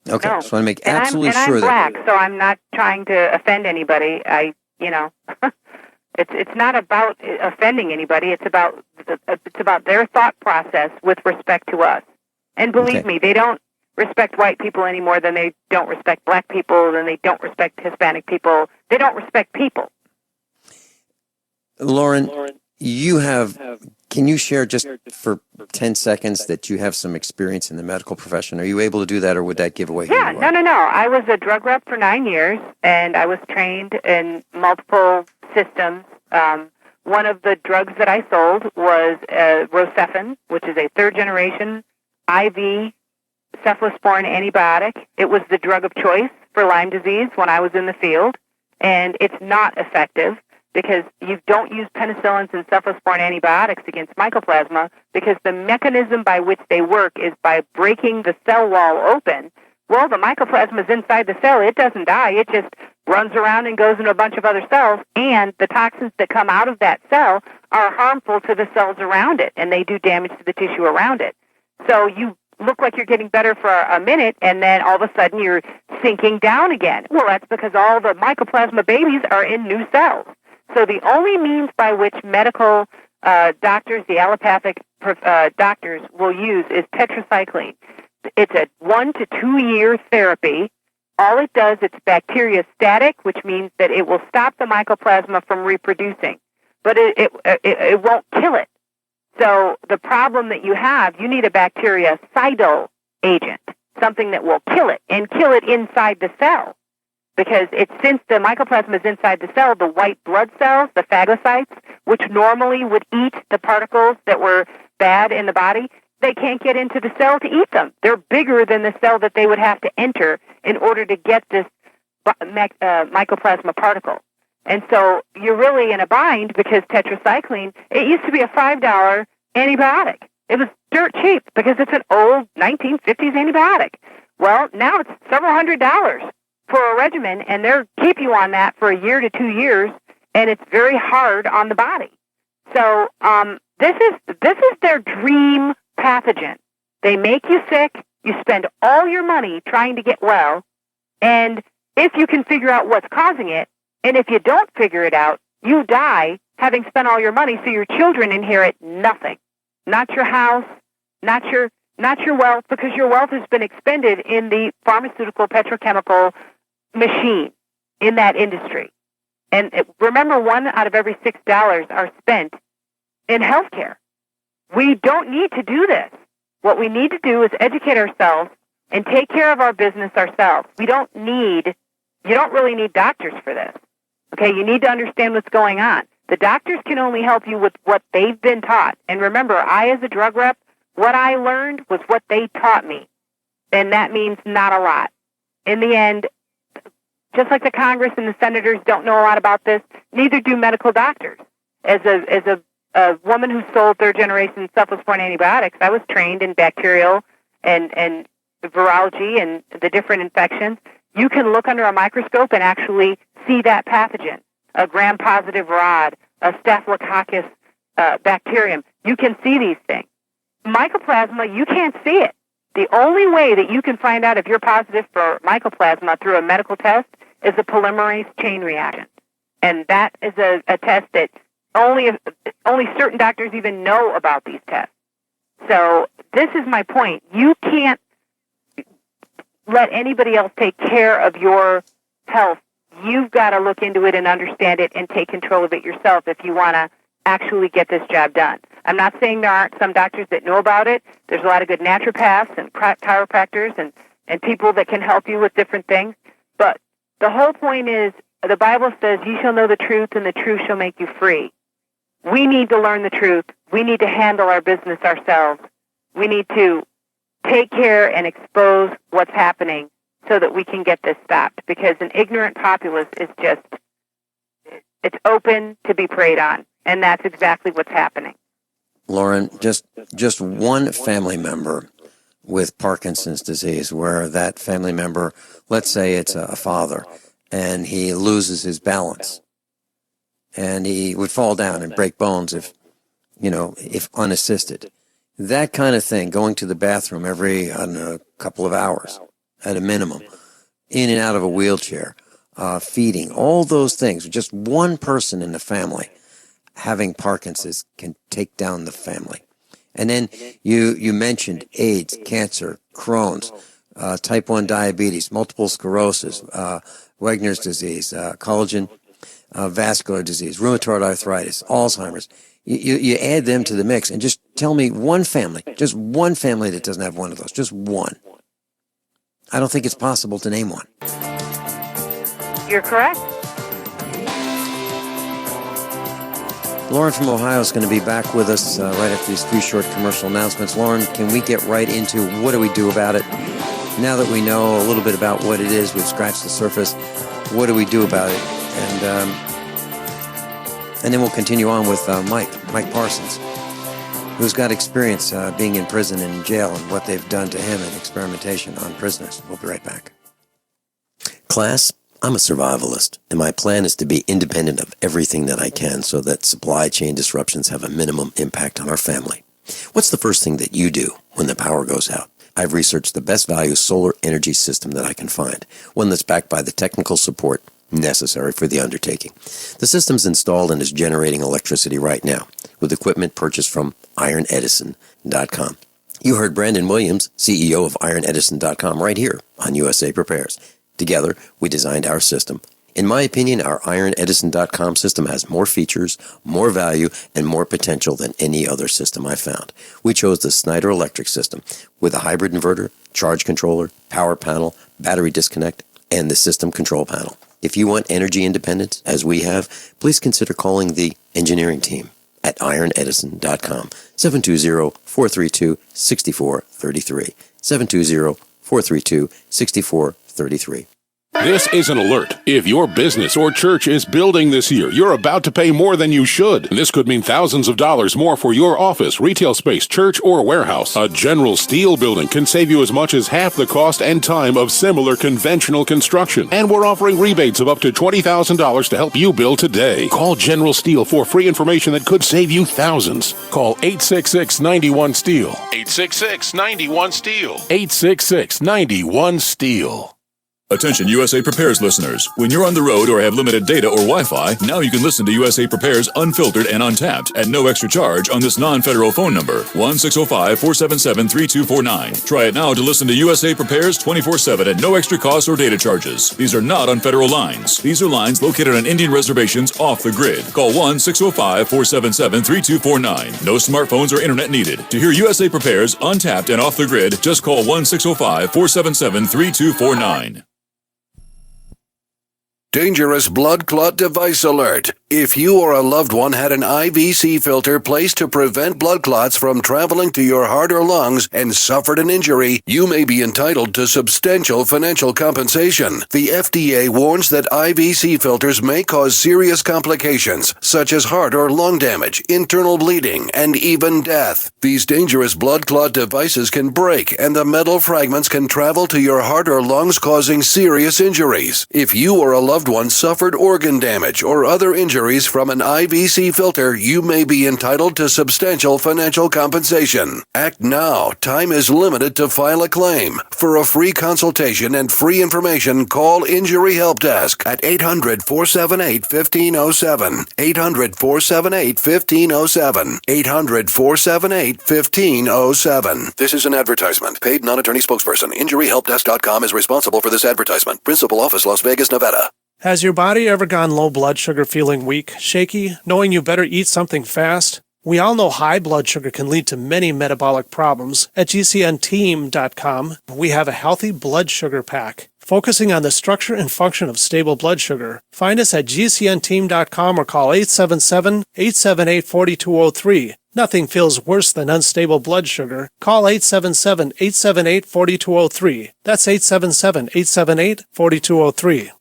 Okay, no. just want to make absolutely I'm sure black, that. So I'm not trying to offend anybody. It's not about offending anybody. It's about their thought process with respect to us. And believe me, they don't respect white people any more than they don't respect black people, than they don't respect Hispanic people. They don't respect people. Lauren, can you share just for 10 seconds that you have some experience in the medical profession? Are you able to do that, or would that give away who you are? No. I was a drug rep for 9 years, and I was trained in multiple systems one of the drugs that I sold was Rocephin, which is a third-generation IV cephalosporin antibiotic. It was the drug of choice for Lyme disease when I was in the field, and it's not effective because you don't use penicillins and cephalosporin antibiotics against mycoplasma because the mechanism by which they work is by breaking the cell wall open. Well, the mycoplasma is inside the cell. It doesn't die. It just runs around and goes into a bunch of other cells, and the toxins that come out of that cell are harmful to the cells around it, and they do damage to the tissue around it. So you look like you're getting better for a minute, and then all of a sudden you're sinking down again. Well, that's because all the mycoplasma babies are in new cells. So the only means by which medical doctors, the allopathic doctors, will use is tetracycline. It's a 1 to 2 year therapy. All it does, it's bacteriostatic, which means that it will stop the mycoplasma from reproducing, but it won't kill it. So the problem that you have, you need a bactericidal agent, something that will kill it and kill it inside the cell. Because since the mycoplasma is inside the cell, the white blood cells, the phagocytes, which normally would eat the particles that were bad in the body, they can't get into the cell to eat them. They're bigger than the cell that they would have to enter in order to get this mycoplasma particle. And so you're really in a bind because tetracycline, it used to be a $5 antibiotic. It was dirt cheap because it's an old 1950s antibiotic. Well, now it's several $100s for a regimen, and they'll keep you on that for 1 to 2 years, and it's very hard on the body. So this is their dream pathogen. They make you sick. You spend all your money trying to get well, and if you can figure out what's causing it, and if you don't figure it out, you die having spent all your money, so your children inherit nothing. Not your house, not your wealth, because your wealth has been expended in the pharmaceutical petrochemical machine in that industry. And remember, 1 out of every $6 are spent in healthcare. We don't need to do this. What we need to do is educate ourselves and take care of our business ourselves. You don't really need doctors for this. Okay, you need to understand what's going on. The doctors can only help you with what they've been taught. And remember, I, as a drug rep, what I learned was what they taught me. And that means not a lot. In the end, just like the Congress and the senators don't know a lot about this, neither do medical doctors. As a woman who sold third-generation cephalosporin antibiotics, I was trained in bacterial and virology and the different infections. You can look under a microscope and actually see that pathogen, a gram-positive rod, a staphylococcus bacterium. You can see these things. Mycoplasma, you can't see it. The only way that you can find out if you're positive for mycoplasma through a medical test is a polymerase chain reaction. And that is a test that only certain doctors even know about these tests. So this is my point. You can't let anybody else take care of your health. You've got to look into it and understand it and take control of it yourself if you want to actually get this job done. I'm not saying there aren't some doctors that know about it. There's a lot of good naturopaths and chiropractors and people that can help you with different things. But the whole point is, the Bible says, "You shall know the truth, and the truth shall make you free." We need to learn the truth. We need to handle our business ourselves. We need to take care and expose what's happening so that we can get this stopped, because an ignorant populace is it's open to be preyed on, and that's exactly what's happening. Lauren, just one family member with Parkinson's disease, where that family member, let's say it's a father, and he loses his balance, and he would fall down and break bones if unassisted. That kind of thing, going to the bathroom every, couple of hours at a minimum, in and out of a wheelchair, feeding, all those things. Just one person in the family having Parkinson's can take down the family. And then you mentioned AIDS, cancer, Crohn's, type 1 diabetes, multiple sclerosis, Wegener's disease, collagen vascular disease, rheumatoid arthritis, Alzheimer's. You add them to the mix, and just tell me one family that doesn't have one of those, just one. I don't think it's possible to name one. You're correct. Lauren from Ohio is going to be back with us right after these 3 short commercial announcements. Lauren, can we get right into what do we do about it? Now that we know a little bit about what it is, we've scratched the surface, what do we do about it? And then we'll continue on with Mike Parsons, who's got experience being in prison and in jail and what they've done to him in experimentation on prisoners. We'll be right back. Class, I'm a survivalist, and my plan is to be independent of everything that I can so that supply chain disruptions have a minimum impact on our family. What's the first thing that you do when the power goes out? I've researched the best value solar energy system that I can find, one that's backed by the technical support necessary for the undertaking. The system's installed and is generating electricity right now with equipment purchased from ironedison.com. You heard Brandon Williams, CEO of ironedison.com, right here on USA Prepares. Together, we designed our system. In my opinion, our ironedison.com system has more features, more value, and more potential than any other system I found. We chose the Snyder Electric system with a hybrid inverter, charge controller, power panel, battery disconnect, and the system control panel. If you want energy independence, as we have, please consider calling the engineering team at ironedison.com, 720-432-6433, 720-432-6433. This is an alert. If your business or church is building this year, you're about to pay more than you should. This could mean thousands of dollars more for your office, retail space, church, or warehouse. A General Steel building can save you as much as half the cost and time of similar conventional construction. And we're offering rebates of up to $20,000 to help you build today. Call General Steel for free information that could save you thousands. Call 866-91-STEEL. 866-91-STEEL. 866-91-STEEL. Attention USA Prepares listeners. When you're on the road or have limited data or Wi-Fi, now you can listen to USA Prepares unfiltered and untapped at no extra charge on this non-federal phone number, 1-605-477-3249. Try it now to listen to USA Prepares 24/7 at no extra cost or data charges. These are not on federal lines. These are lines located on Indian reservations off the grid. Call 1-605-477-3249. No smartphones or internet needed. To hear USA Prepares untapped and off the grid, just call 1-605-477-3249. Dangerous blood clot device alert. If you or a loved one had an IVC filter placed to prevent blood clots from traveling to your heart or lungs and suffered an injury, you may be entitled to substantial financial compensation. The FDA warns that IVC filters may cause serious complications, such as heart or lung damage, internal bleeding, and even death. These dangerous blood clot devices can break, and the metal fragments can travel to your heart or lungs, causing serious injuries. If you or a loved one suffered organ damage or other injuries from an IVC filter, you may be entitled to substantial financial compensation. Act now. Time is limited to file a claim. For a free consultation and free information, call Injury Help Desk at 800-478-1507. 800-478-1507. 800-478-1507. This is an advertisement. Paid non-attorney spokesperson. InjuryHelpDesk.com is responsible for this advertisement. Principal office, Las Vegas, Nevada. Has your body ever gone low blood sugar, feeling weak, shaky, knowing you better eat something fast? We all know high blood sugar can lead to many metabolic problems. At GCNteam.com, we have a healthy blood sugar pack, focusing on the structure and function of stable blood sugar. Find us at GCNteam.com or call 877-878-4203. Nothing feels worse than unstable blood sugar. Call 877-878-4203. That's 877-878-4203.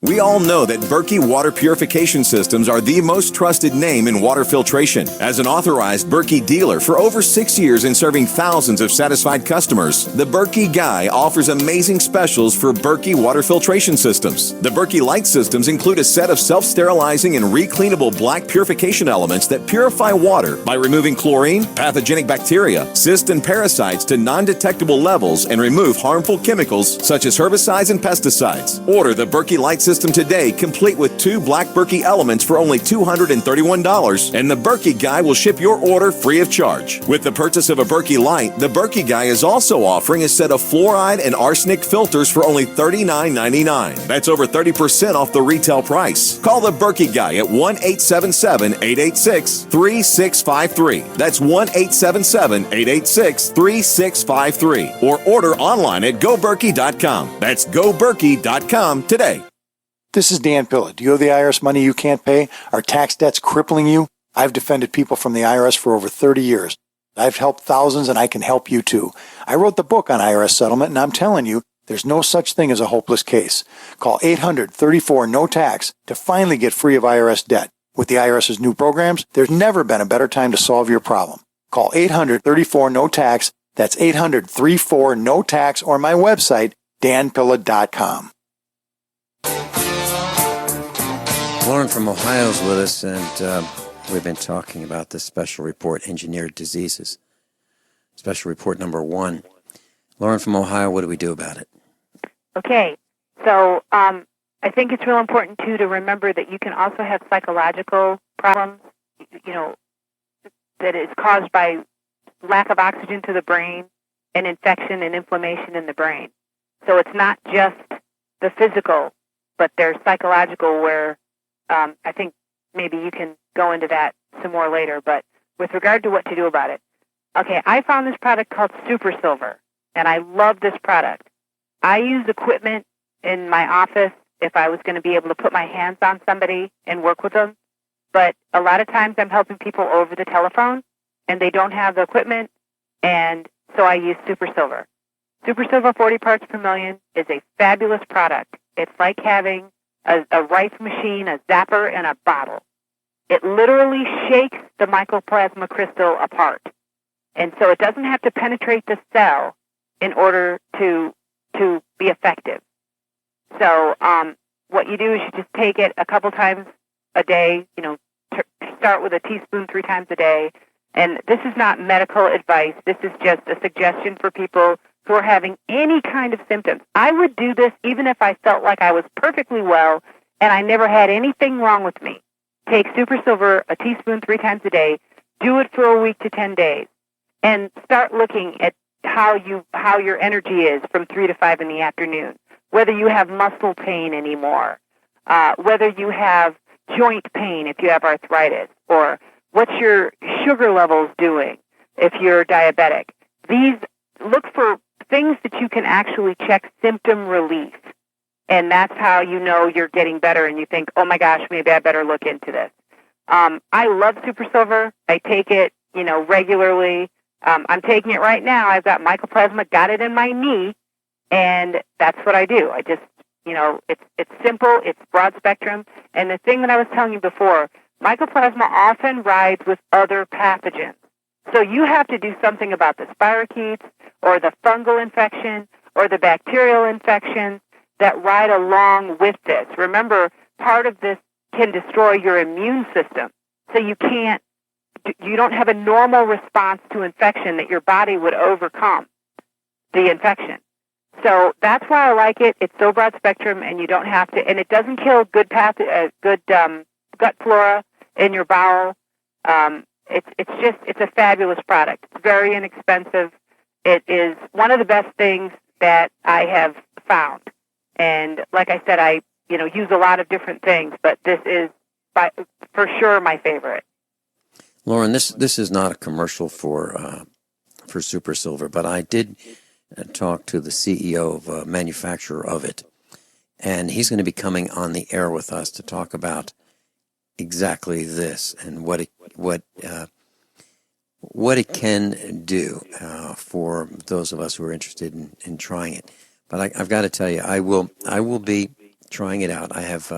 We all know that Berkey Water Purification Systems are the most trusted name in water filtration. As an authorized Berkey dealer for over 6 years and serving thousands of satisfied customers, the Berkey Guy offers amazing specials for Berkey Water Filtration Systems. The Berkey Light Systems include a set of self-sterilizing and recleanable black purification elements that purify water by removing chlorine, pathogenic bacteria, cysts, and parasites to non-detectable levels and remove harmful chemicals such as herbicides and pesticides. Order the Berkey Light System today, complete with 2 black Berkey elements for only $231, and the Berkey Guy will ship your order free of charge. With the purchase of a Berkey Light, the Berkey Guy is also offering a set of fluoride and arsenic filters for only $39.99. That's over 30% off the retail price. Call the Berkey Guy at 1-877-886-3653. That's 1-877-886-3653. Or order online at GoBerkey.com. That's GoBerkey.com today. This is Dan Pilla. Do you owe the IRS money you can't pay? Are tax debts crippling you? I've defended people from the IRS for over 30 years. I've helped thousands, and I can help you too. I wrote the book on IRS settlement, and I'm telling you, there's no such thing as a hopeless case. Call 800-34-NO-TAX to finally get free of IRS debt. With the IRS's new programs, there's never been a better time to solve your problem. Call 800-34-NO-TAX. That's 800-34-NO-TAX, or my website, danpilla.com. Lauren from Ohio is with us, and we've been talking about this special report, Engineered Diseases. Special report number 1. Lauren from Ohio, what do we do about it? Okay, so I think it's real important, too, to remember that you can also have psychological problems, that is caused by lack of oxygen to the brain and infection and inflammation in the brain. So it's not just the physical, but there's psychological where I think maybe you can go into that some more later. But with regard to what to do about it, okay, I found this product called Super Silver, and I love this product. I use equipment in my office if I was going to be able to put my hands on somebody and work with them. But a lot of times I'm helping people over the telephone, and they don't have the equipment, and so I use Super Silver. Super Silver 40 parts per million is a fabulous product. It's like having a rice machine, a zapper, and a bottle. It literally shakes the mycoplasma crystal apart. And so it doesn't have to penetrate the cell in order to be effective. So what you do is you just take it a couple times a day, start with a teaspoon 3 times a day. And this is not medical advice. This is just a suggestion for people who are having any kind of symptoms. I would do this even if I felt like I was perfectly well and I never had anything wrong with me. Take Super Silver, a teaspoon 3 times a day. Do it for a week to 10 days. And start looking at how your energy is from 3 to 5 in the afternoon. Whether you have muscle pain anymore. Whether you have joint pain if you have arthritis. Or what's your sugar levels doing if you're diabetic. Look for things that you can actually check symptom relief. And that's how you know you're getting better and you think, oh my gosh, maybe I better look into this. I love Super Silver. I take it, regularly. I'm taking it right now. I've got mycoplasma, got it in my knee, and that's what I do. I just, it's simple, it's broad spectrum. And the thing that I was telling you before, mycoplasma often rides with other pathogens. So you have to do something about the spirochetes or the fungal infection or the bacterial infections that ride along with this. Remember, part of this can destroy your immune system. So you don't have a normal response to infection that your body would overcome the infection. So that's why I like it. It's so broad spectrum, and you don't have to, and it doesn't kill good gut flora in your bowel. It's a fabulous product. It's very inexpensive. It is one of the best things that I have found. And like I said, I use a lot of different things, but this is for sure my favorite. Lauren, this is not a commercial for Super Silver, but I did talk to the CEO of a manufacturer of it, and he's going to be coming on the air with us to talk about exactly this and what it can do for those of us who are interested in trying it. But I've got to tell you, I will be trying it out. I have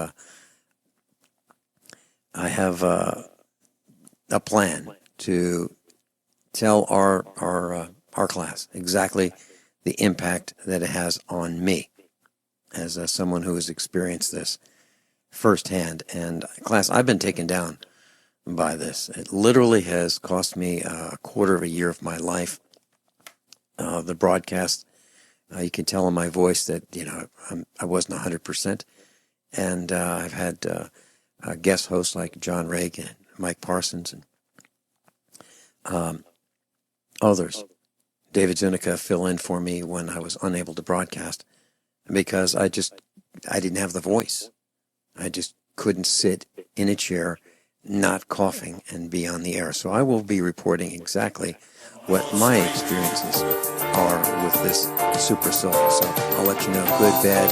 a plan to tell our class exactly the impact that it has on me as someone who has experienced this firsthand. And class, I've been taken down by this. It literally has cost me a quarter of a year of my life. The broadcast, you can tell in my voice that I wasn't 100%. And I've had guest hosts like John Regan, Mike Parsons, and others. David Zunica fill in for me when I was unable to broadcast because I didn't have the voice. I just couldn't sit in a chair, not coughing, and be on the air. So I will be reporting exactly what my experiences are with this Super Silver. So I'll let you know, good, bad,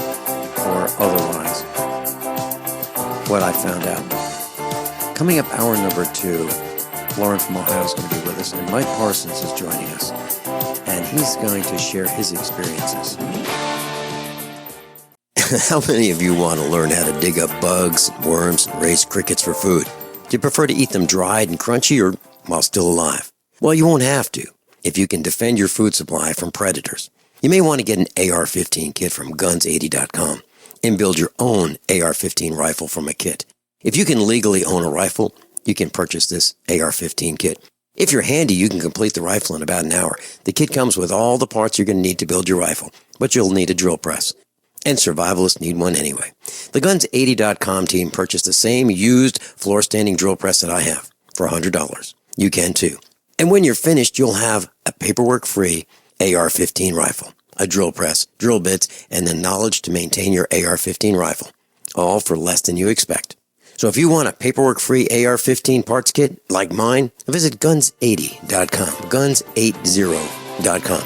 or otherwise, what I found out. Coming up, hour number 2, Lauren from Ohio is going to be with us, and Mike Parsons is joining us, and he's going to share his experiences. How many of you want to learn how to dig up bugs, worms, and raise crickets for food? Do you prefer to eat them dried and crunchy or while still alive? Well, you won't have to if you can defend your food supply from predators. You may want to get an AR-15 kit from guns80.com and build your own AR-15 rifle from a kit. If you can legally own a rifle, you can purchase this AR-15 kit. If you're handy, you can complete the rifle in about an hour. The kit comes with all the parts you're going to need to build your rifle, but you'll need a drill press. And survivalists need one anyway. The Guns80.com team purchased the same used floor-standing drill press that I have for $100. You can too. And when you're finished, you'll have a paperwork-free AR-15 rifle, a drill press, drill bits, and the knowledge to maintain your AR-15 rifle, all for less than you expect. So if you want a paperwork-free AR-15 parts kit like mine, visit Guns80.com, Guns80.com,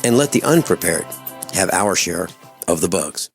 and let the unprepared have our share of the bugs.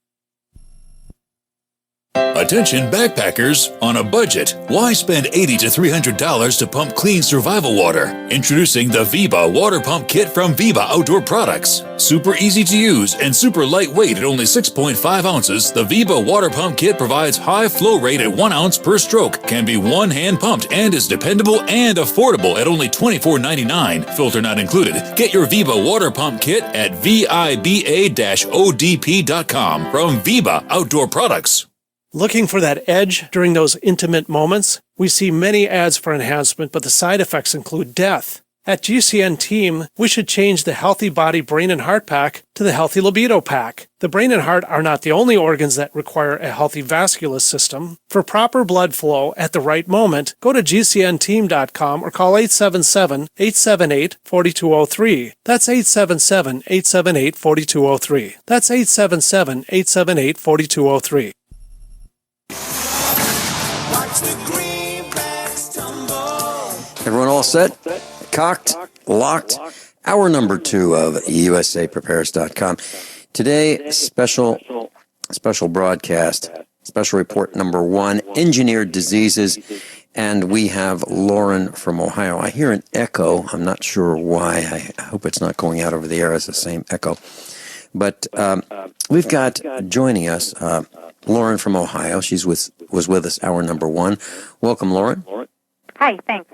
Attention backpackers on a budget. Why spend $80 to $300 to pump clean survival water? Introducing the Viva Water Pump Kit from Viva Outdoor Products. Super easy to use and super lightweight at only 6.5 ounces, the Viva Water Pump Kit provides high flow rate at 1 ounce per stroke, can be one-hand pumped, and is dependable and affordable at only $24.99. Filter not included. Get your Viva Water Pump Kit at VIBA-ODP.com from Viva Outdoor Products. Looking for that edge during those intimate moments? We see many ads for enhancement, but the side effects include death. At GCN Team, we should change the Healthy Body Brain and Heart Pack to the Healthy Libido Pack. The brain and heart are not the only organs that require a healthy vascular system. For proper blood flow at the right moment, go to GCNteam.com or call 877-878-4203. That's 877-878-4203. That's 877-878-4203. Everyone all set? Cocked? Locked? Hour number 2 of USAPrepares.com. Today, special broadcast, special report number 1, engineered diseases, and we have Lauren from Ohio. I hear an echo. I'm not sure why. I hope it's not going out over the air as the same echo. But we've got joining us Lauren from Ohio. She was with us hour number 1. Welcome, Lauren. Hi, thanks.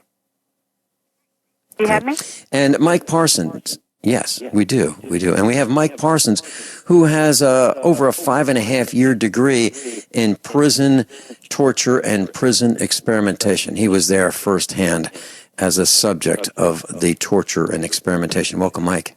Do you have me? And Mike Parsons. Yes, we do. And we have Mike Parsons, who has over a 5.5-year degree in prison torture and prison experimentation. He was there firsthand as a subject of the torture and experimentation. Welcome, Mike.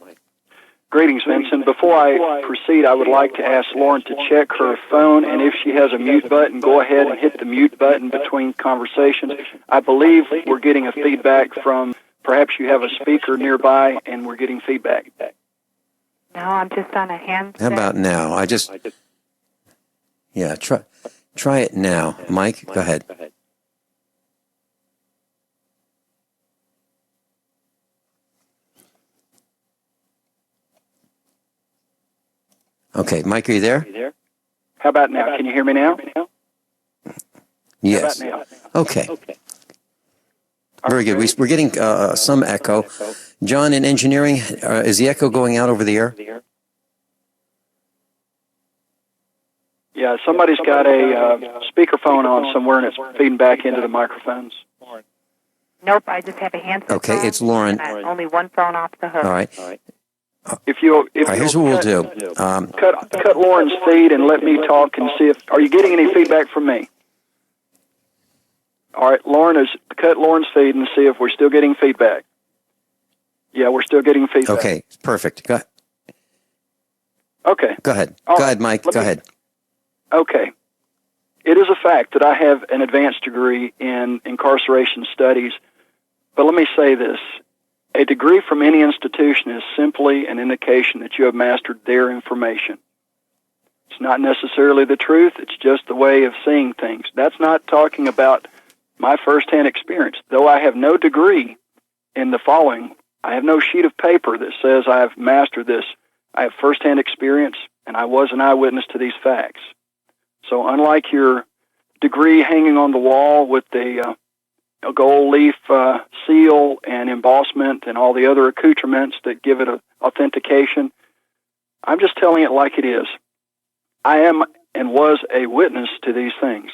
Greetings, Vincent. Before I proceed, I would like to ask Lauren to check her phone, and if she has a mute button, go ahead and hit the mute button between conversations. I believe we're getting a feedback from, perhaps you have a speaker nearby, and we're getting feedback. No, I'm just on a handset. How about now? Try it now. Mike, go ahead. Okay, Mike, are you there? How about now? Can you hear me now? Yes. How about now? Okay. Very good. We're getting some echo. John, in engineering, is the echo going out over the air? Yeah, somebody's got a speakerphone on somewhere, and it's feeding back into the microphones. Nope, I just have a handset. Okay, phone it's Lauren. and only one phone off the hook. All right. If you here's what we'll do. Cut Lauren's feed and let me talk and see if, are you getting any feedback from me? All right, cut Lauren's feed and see if we're still getting feedback. Yeah, we're still getting feedback. Okay, perfect. Go ahead. Okay. Go ahead. All Go right. ahead, Mike. Go ahead. Okay. It is a fact that I have an advanced degree in incarceration studies, but let me say this. A degree from any institution is simply an indication that you have mastered their information. It's not necessarily the truth. It's just the way of seeing things. That's not talking about my firsthand experience. Though I have no degree in the following, I have no sheet of paper that says I have mastered this. I have firsthand experience, and I was an eyewitness to these facts. So unlike your degree hanging on the wall with the gold leaf seal and embossment and all the other accoutrements that give it authentication. I'm just telling it like it is. I am and was a witness to these things.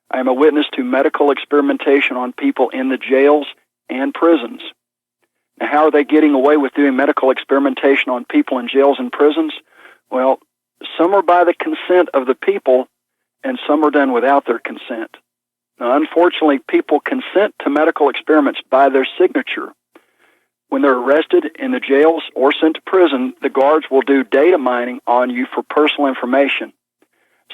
I am a witness to medical experimentation on people in the jails and prisons. Now, how are they getting away with doing medical experimentation on people in jails and prisons? Well, some are by the consent of the people, and some are done without their consent. Now, unfortunately, people consent to medical experiments by their signature. When they're arrested in the jails or sent to prison, the guards will do data mining on you for personal information.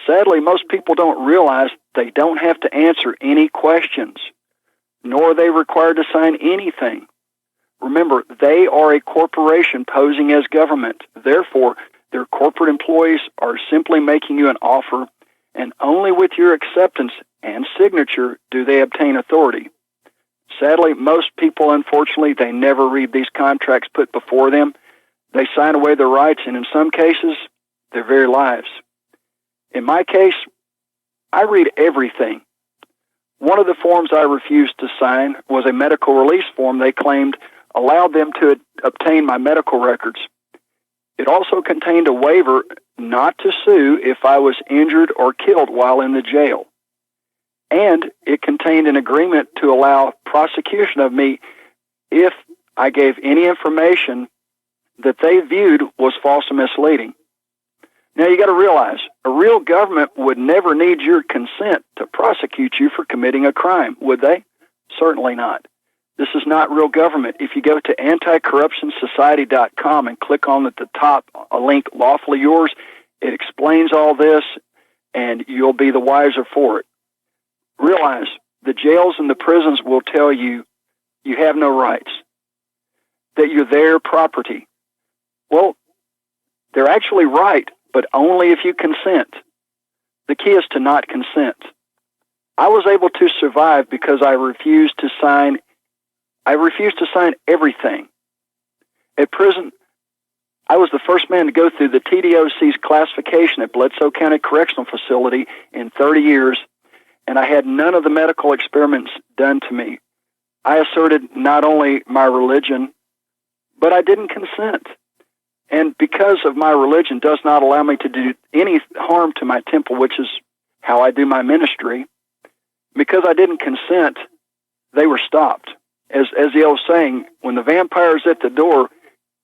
Sadly, most people don't realize they don't have to answer any questions, nor are they required to sign anything. Remember, they are a corporation posing as government. Therefore, their corporate employees are simply making you an offer, and only with your acceptance and signature do they obtain authority. Sadly, most people, unfortunately, they never read these contracts put before them. They sign away their rights, and in some cases, their very lives. In my case, I read everything. One of the forms I refused to sign was a medical release form they claimed allowed them to obtain my medical records. It also contained a waiver not to sue if I was injured or killed while in the jail. And it contained an agreement to allow prosecution of me if I gave any information that they viewed was false and misleading. Now, you got to realize, a real government would never need your consent to prosecute you for committing a crime, would they? Certainly not. This is not real government. If you go to anticorruptionsociety.com and click on at the top a link, Lawfully Yours, it explains all this, and you'll be the wiser for it. Realize, the jails and the prisons will tell you you have no rights, that you're their property. Well, they're actually right, but only if you consent. The key is to not consent. I was able to survive because I refused to sign everything. At prison, I was the first man to go through the TDOC's classification at Bledsoe County Correctional Facility in 30 years, and I had none of the medical experiments done to me. I asserted not only my religion, but I didn't consent. And because of my religion does not allow me to do any harm to my temple, which is how I do my ministry, because I didn't consent, they were stopped. As the old saying, when the vampire's at the door,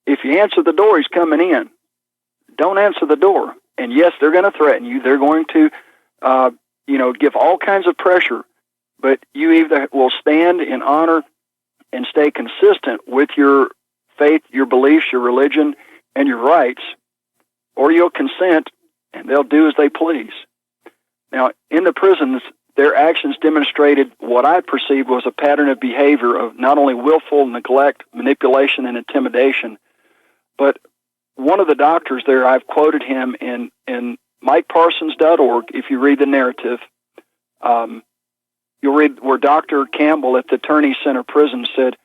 if you answer the door, he's coming in. Don't answer the door. And yes, they're going to threaten you. They're going to, give all kinds of pressure. But you either will stand in honor and stay consistent with your faith, your beliefs, your religion, and your rights, or you'll consent and they'll do as they please. Now, in the prisons, their actions demonstrated what I perceived was a pattern of behavior of not only willful neglect, manipulation, and intimidation, but one of the doctors there, I've quoted him in MikeParsons.org. If you read the narrative, you'll read where Dr. Campbell at the Attorney Center Prison said,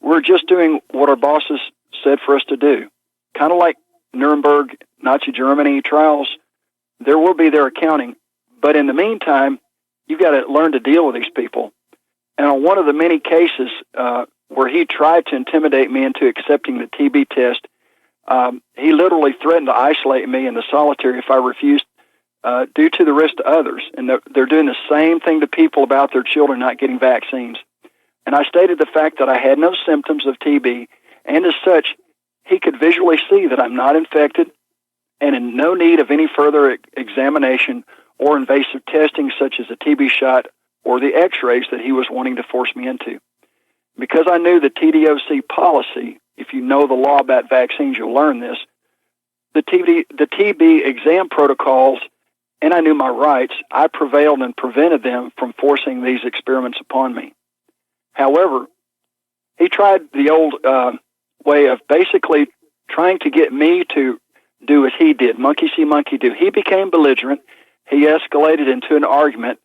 "We're just doing what our bosses said for us to do." Kind of like Nuremberg, Nazi Germany trials, there will be their accounting. But in the meantime, you've got to learn to deal with these people. And on one of the many cases where he tried to intimidate me into accepting the TB test, he literally threatened to isolate me into solitary if I refused due to the risk to others. And they're doing the same thing to people about their children not getting vaccines. And I stated the fact that I had no symptoms of TB, and as such, he could visually see that I'm not infected and in no need of any further examination or invasive testing such as a TB shot or the x-rays that he was wanting to force me into. Because I knew the TDOC policy, if you know the law about vaccines, you'll learn this, the TB exam protocols, and I knew my rights, I prevailed and prevented them from forcing these experiments upon me. However, he tried the old way of basically trying to get me to do as he did, monkey see, monkey do. He became belligerent. He escalated into an argument,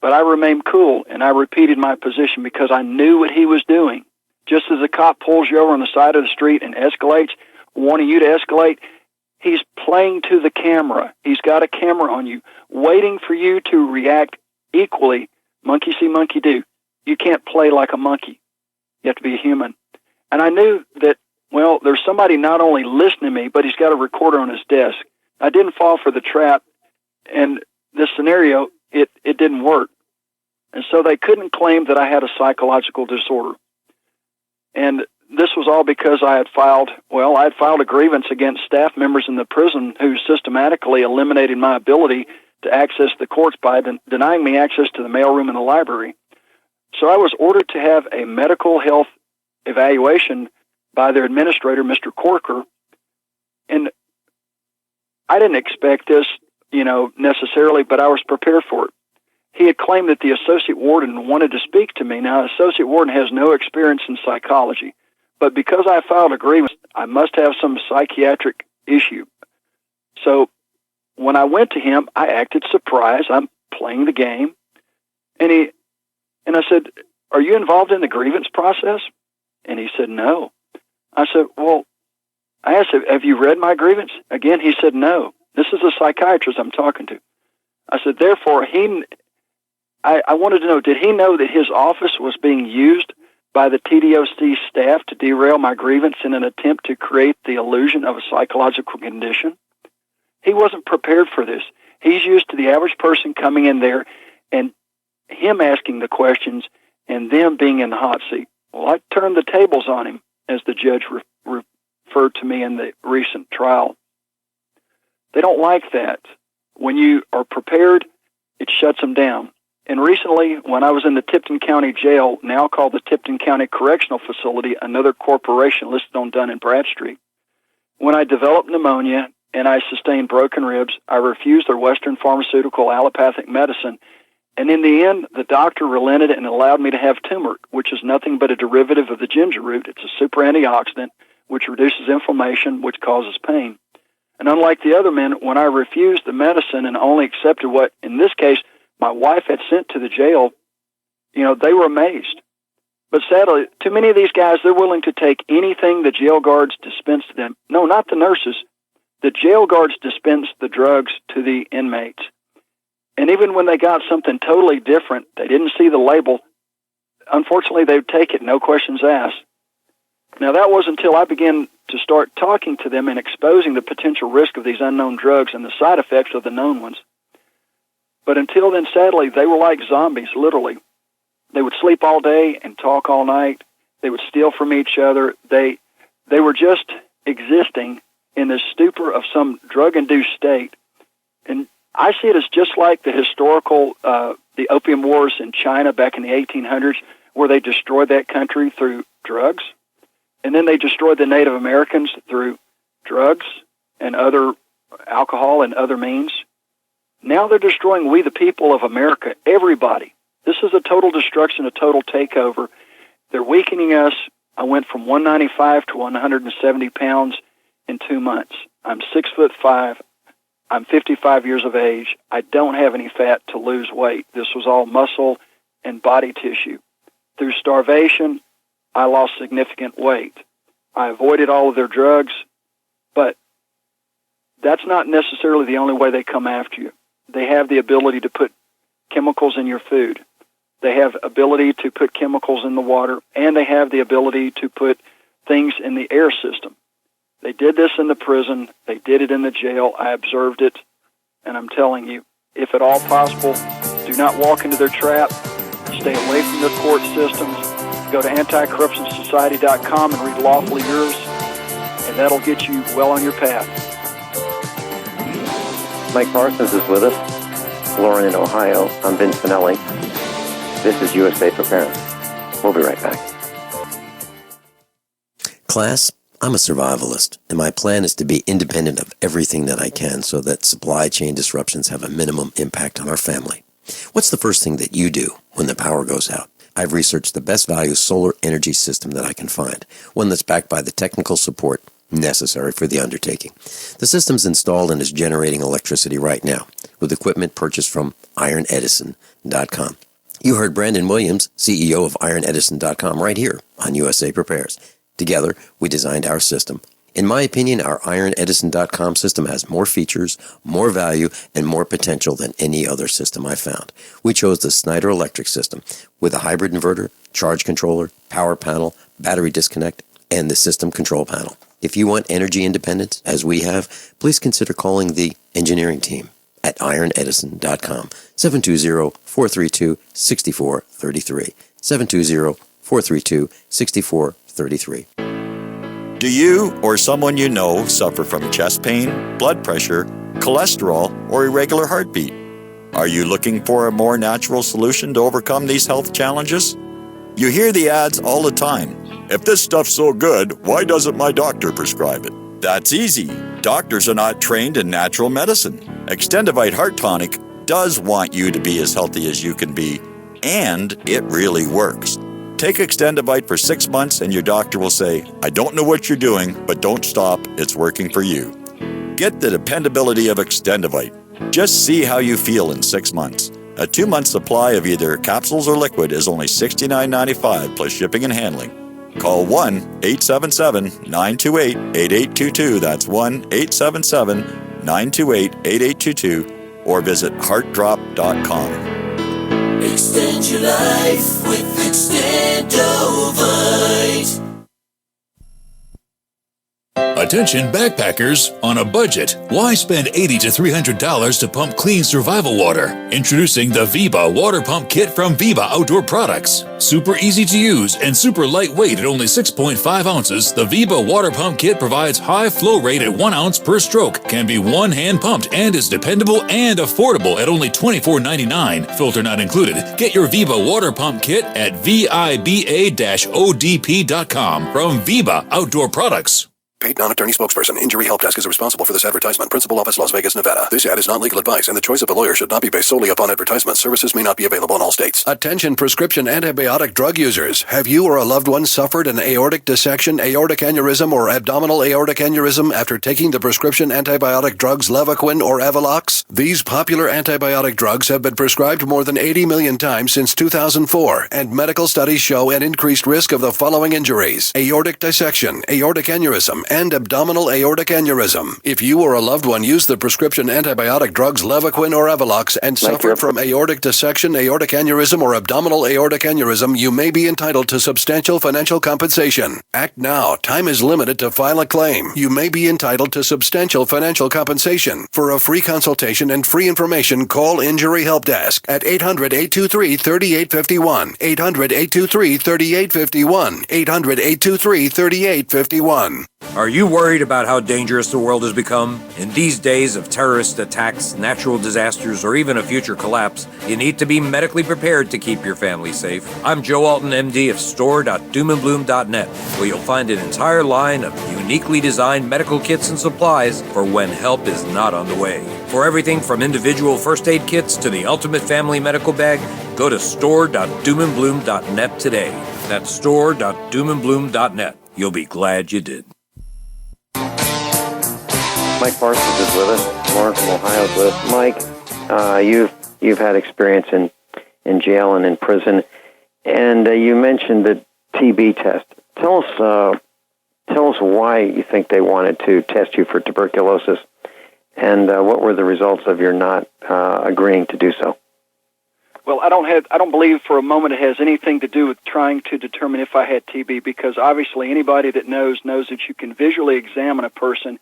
but I remained cool, and I repeated my position because I knew what he was doing. Just as a cop pulls you over on the side of the street and escalates, wanting you to escalate, he's playing to the camera. He's got a camera on you, waiting for you to react equally, monkey see, monkey do. you can't play like a monkey. You have to be a human. And I knew that, well, there's somebody not only listening to me, but he's got a recorder on his desk. I didn't fall for the trap, and this scenario, it didn't work. And so they couldn't claim that I had a psychological disorder. And this was all because I had filed a grievance against staff members in the prison who systematically eliminated my ability to access the courts by denying me access to the mailroom and the library. So I was ordered to have a medical health evaluation by their administrator, Mr. Corker. And I didn't expect this, necessarily, but I was prepared for it. He had claimed that the associate warden wanted to speak to me. Now, associate warden has no experience in psychology, but because I filed a grievance, I must have some psychiatric issue. So when I went to him, I acted surprised. I'm playing the game. And I said, "Are you involved in the grievance process?" And he said, "No." I said, "Well," I asked him, "Have you read my grievance?" Again, he said, "No." This is a psychiatrist I'm talking to. I said, therefore, I wanted to know, did he know that his office was being used by the TDOC staff to derail my grievance in an attempt to create the illusion of a psychological condition? He wasn't prepared for this. He's used to the average person coming in there and him asking the questions and them being in the hot seat. Well, I turned the tables on him, as the judge referred to me in the recent trial. They don't like that. When you are prepared, it shuts them down. And recently, when I was in the Tipton County Jail, now called the Tipton County Correctional Facility, another corporation listed on Dun and Bradstreet, when I developed pneumonia and I sustained broken ribs, I refused their Western pharmaceutical allopathic medicine. And in the end, the doctor relented and allowed me to have turmeric, which is nothing but a derivative of the ginger root. It's a super antioxidant, which reduces inflammation, which causes pain. And unlike the other men, when I refused the medicine and only accepted what, in this case, my wife had sent to the jail, they were amazed. But sadly, too many of these guys, they're willing to take anything the jail guards dispense to them. No, not the nurses. The jail guards dispense the drugs to the inmates. And even when they got something totally different, they didn't see the label, unfortunately, they would take it, no questions asked. Now, that was until I began to start talking to them and exposing the potential risk of these unknown drugs and the side effects of the known ones. But until then, sadly, they were like zombies, literally. They would sleep all day and talk all night. They would steal from each other. They were just existing in this stupor of some drug-induced state. And I see it as just like the historical, the opium wars in China back in the 1800s, where they destroyed that country through drugs. And then they destroyed the Native Americans through drugs and other alcohol and other means. Now they're destroying we the people of America, everybody. This is a total destruction, a total takeover. They're weakening us. I went from 195 to 170 pounds in 2 months. I'm 6'5". I'm 55 years of age. I don't have any fat to lose weight. This was all muscle and body tissue. Through starvation, I lost significant weight. I avoided all of their drugs, but that's not necessarily the only way they come after you. They have the ability to put chemicals in your food. They have ability to put chemicals in the water, and they have the ability to put things in the air system. They did this in the prison. They did it in the jail. I observed it, and I'm telling you, if at all possible, do not walk into their trap. Stay away from their court systems. Go to anticorruptionsociety.com and read Lawfully Yours, and that'll get you well on your path. Mike Parsons is with us, Lauren in Ohio. I'm Vince Finelli. This is USA Preparedness. We'll be right back. Class, I'm a survivalist, and my plan is to be independent of everything that I can so that supply chain disruptions have a minimum impact on our family. What's the first thing that you do when the power goes out? I've researched the best value solar energy system that I can find, one that's backed by the technical support necessary for the undertaking. The system's installed and is generating electricity right now with equipment purchased from ironedison.com. You heard Brandon Williams, CEO of ironedison.com, right here on USA Prepares. Together, we designed our system. In my opinion, our IronEdison.com system has more features, more value, and more potential than any other system I found. We chose the Snyder Electric system with a hybrid inverter, charge controller, power panel, battery disconnect, and the system control panel. If you want energy independence, as we have, please consider calling the engineering team at IronEdison.com, 720-432-6433, 720-432-6433. Do you or someone you know suffer from chest pain, blood pressure, cholesterol, or irregular heartbeat? Are you looking for a more natural solution to overcome these health challenges? You hear the ads all the time. If this stuff's so good, why doesn't my doctor prescribe it? That's easy. Doctors are not trained in natural medicine. Extendivite Heart Tonic does want you to be as healthy as you can be, and it really works. Take Extendivite for 6 months and your doctor will say, I don't know what you're doing, but don't stop, it's working for you. Get the dependability of Extendivite. Just see how you feel in 6 months. A 2-month supply of either capsules or liquid is only $69.95 plus shipping and handling. Call 1-877-928-8822. That's 1-877-928-8822 or visit heartdrop.com. Extend your life with Extendovite. Attention backpackers, on a budget, why spend $80 to $300 to pump clean survival water? Introducing the Viba Water Pump Kit from Viba Outdoor Products. Super easy to use and super lightweight at only 6.5 ounces, the Viba Water Pump Kit provides high flow rate at 1 ounce per stroke, can be one-hand pumped, and is dependable and affordable at only $24.99. Filter not included. Get your Viba Water Pump Kit at viba-odp.com from Viba Outdoor Products. Paid non-attorney spokesperson. Injury Help Desk is responsible for this advertisement. Principal office, Las Vegas, Nevada. This ad is not legal advice, and the choice of a lawyer should not be based solely upon advertisement. Services may not be available in all states. Attention prescription antibiotic drug users. Have you or a loved one suffered an aortic dissection, aortic aneurysm, or abdominal aortic aneurysm after taking the prescription antibiotic drugs Levaquin or Avelox? These popular antibiotic drugs have been prescribed more than 80 million times since 2004, and medical studies show an increased risk of the following injuries: aortic dissection, aortic aneurysm, and abdominal aortic aneurysm. If you or a loved one use the prescription antibiotic drugs Levaquin or Avelox and suffered from aortic dissection, aortic aneurysm, or abdominal aortic aneurysm, you may be entitled to substantial financial compensation. Act now. Time is limited to file a claim. You may be entitled to substantial financial compensation. For a free consultation and free information, call Injury Help Desk at 800-823-3851, 800-823-3851, 800-823-3851. Are you worried about how dangerous the world has become? In these days of terrorist attacks, natural disasters, or even a future collapse, you need to be medically prepared to keep your family safe. I'm Joe Alton, MD of store.doomandbloom.net, where you'll find an entire line of uniquely designed medical kits and supplies for when help is not on the way. For everything from individual first aid kits to the ultimate family medical bag, go to store.doomandbloom.net today. That's store.doomandbloom.net. You'll be glad you did. Mike Parsons is with us. Lauren from Ohio is with us. Mike, you've had experience in jail and in prison, and you mentioned the TB test. Tell us why you think they wanted to test you for tuberculosis, and what were the results of your not agreeing to do so? Well, I don't believe for a moment it has anything to do with trying to determine if I had TB, because obviously anybody that knows that you can visually examine a person.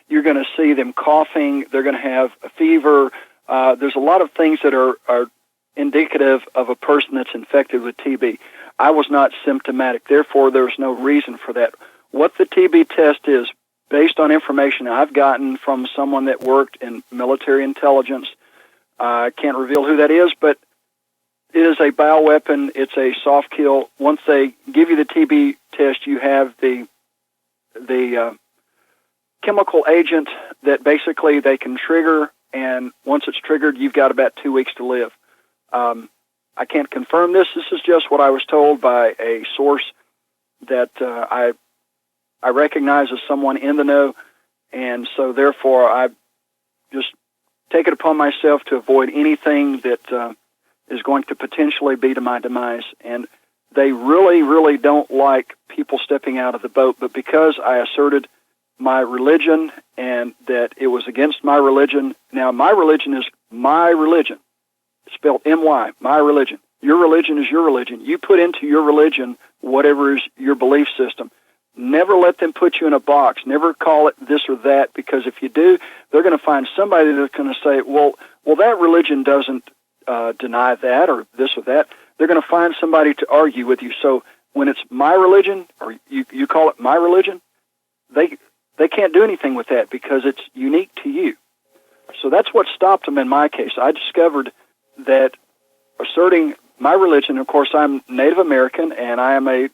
You're going to see them coughing. They're going to have a fever. There's a lot of things that are indicative of a person that's infected with TB. I was not symptomatic. Therefore, there's no reason for that. What the TB test is, based on information I've gotten from someone that worked in military intelligence, I can't reveal who that is, but it is a bioweapon. It's a soft kill. Once they give you the TB test, you have the chemical agent that basically they can trigger, and once it's triggered, you've got about 2 weeks to live. I can't confirm this. This is just what I was told by a source that I recognize as someone in the know, and so therefore I just take it upon myself to avoid anything that is going to potentially be to my demise. And they really, really don't like people stepping out of the boat, but because I asserted my religion and that it was against my religion. Now, my religion is my religion, spelled M-Y, my religion. Your religion is your religion. You put into your religion whatever is your belief system. Never let them put you in a box. Never call it this or that, because if you do, they're going to find somebody that's going to say, well, that religion doesn't deny that or this or that. They're going to find somebody to argue with you. So when it's my religion, or you call it my religion, they can't do anything with that because it's unique to you. So that's what stopped them in my case. I discovered that asserting my religion, of course, I'm Native American, and I am a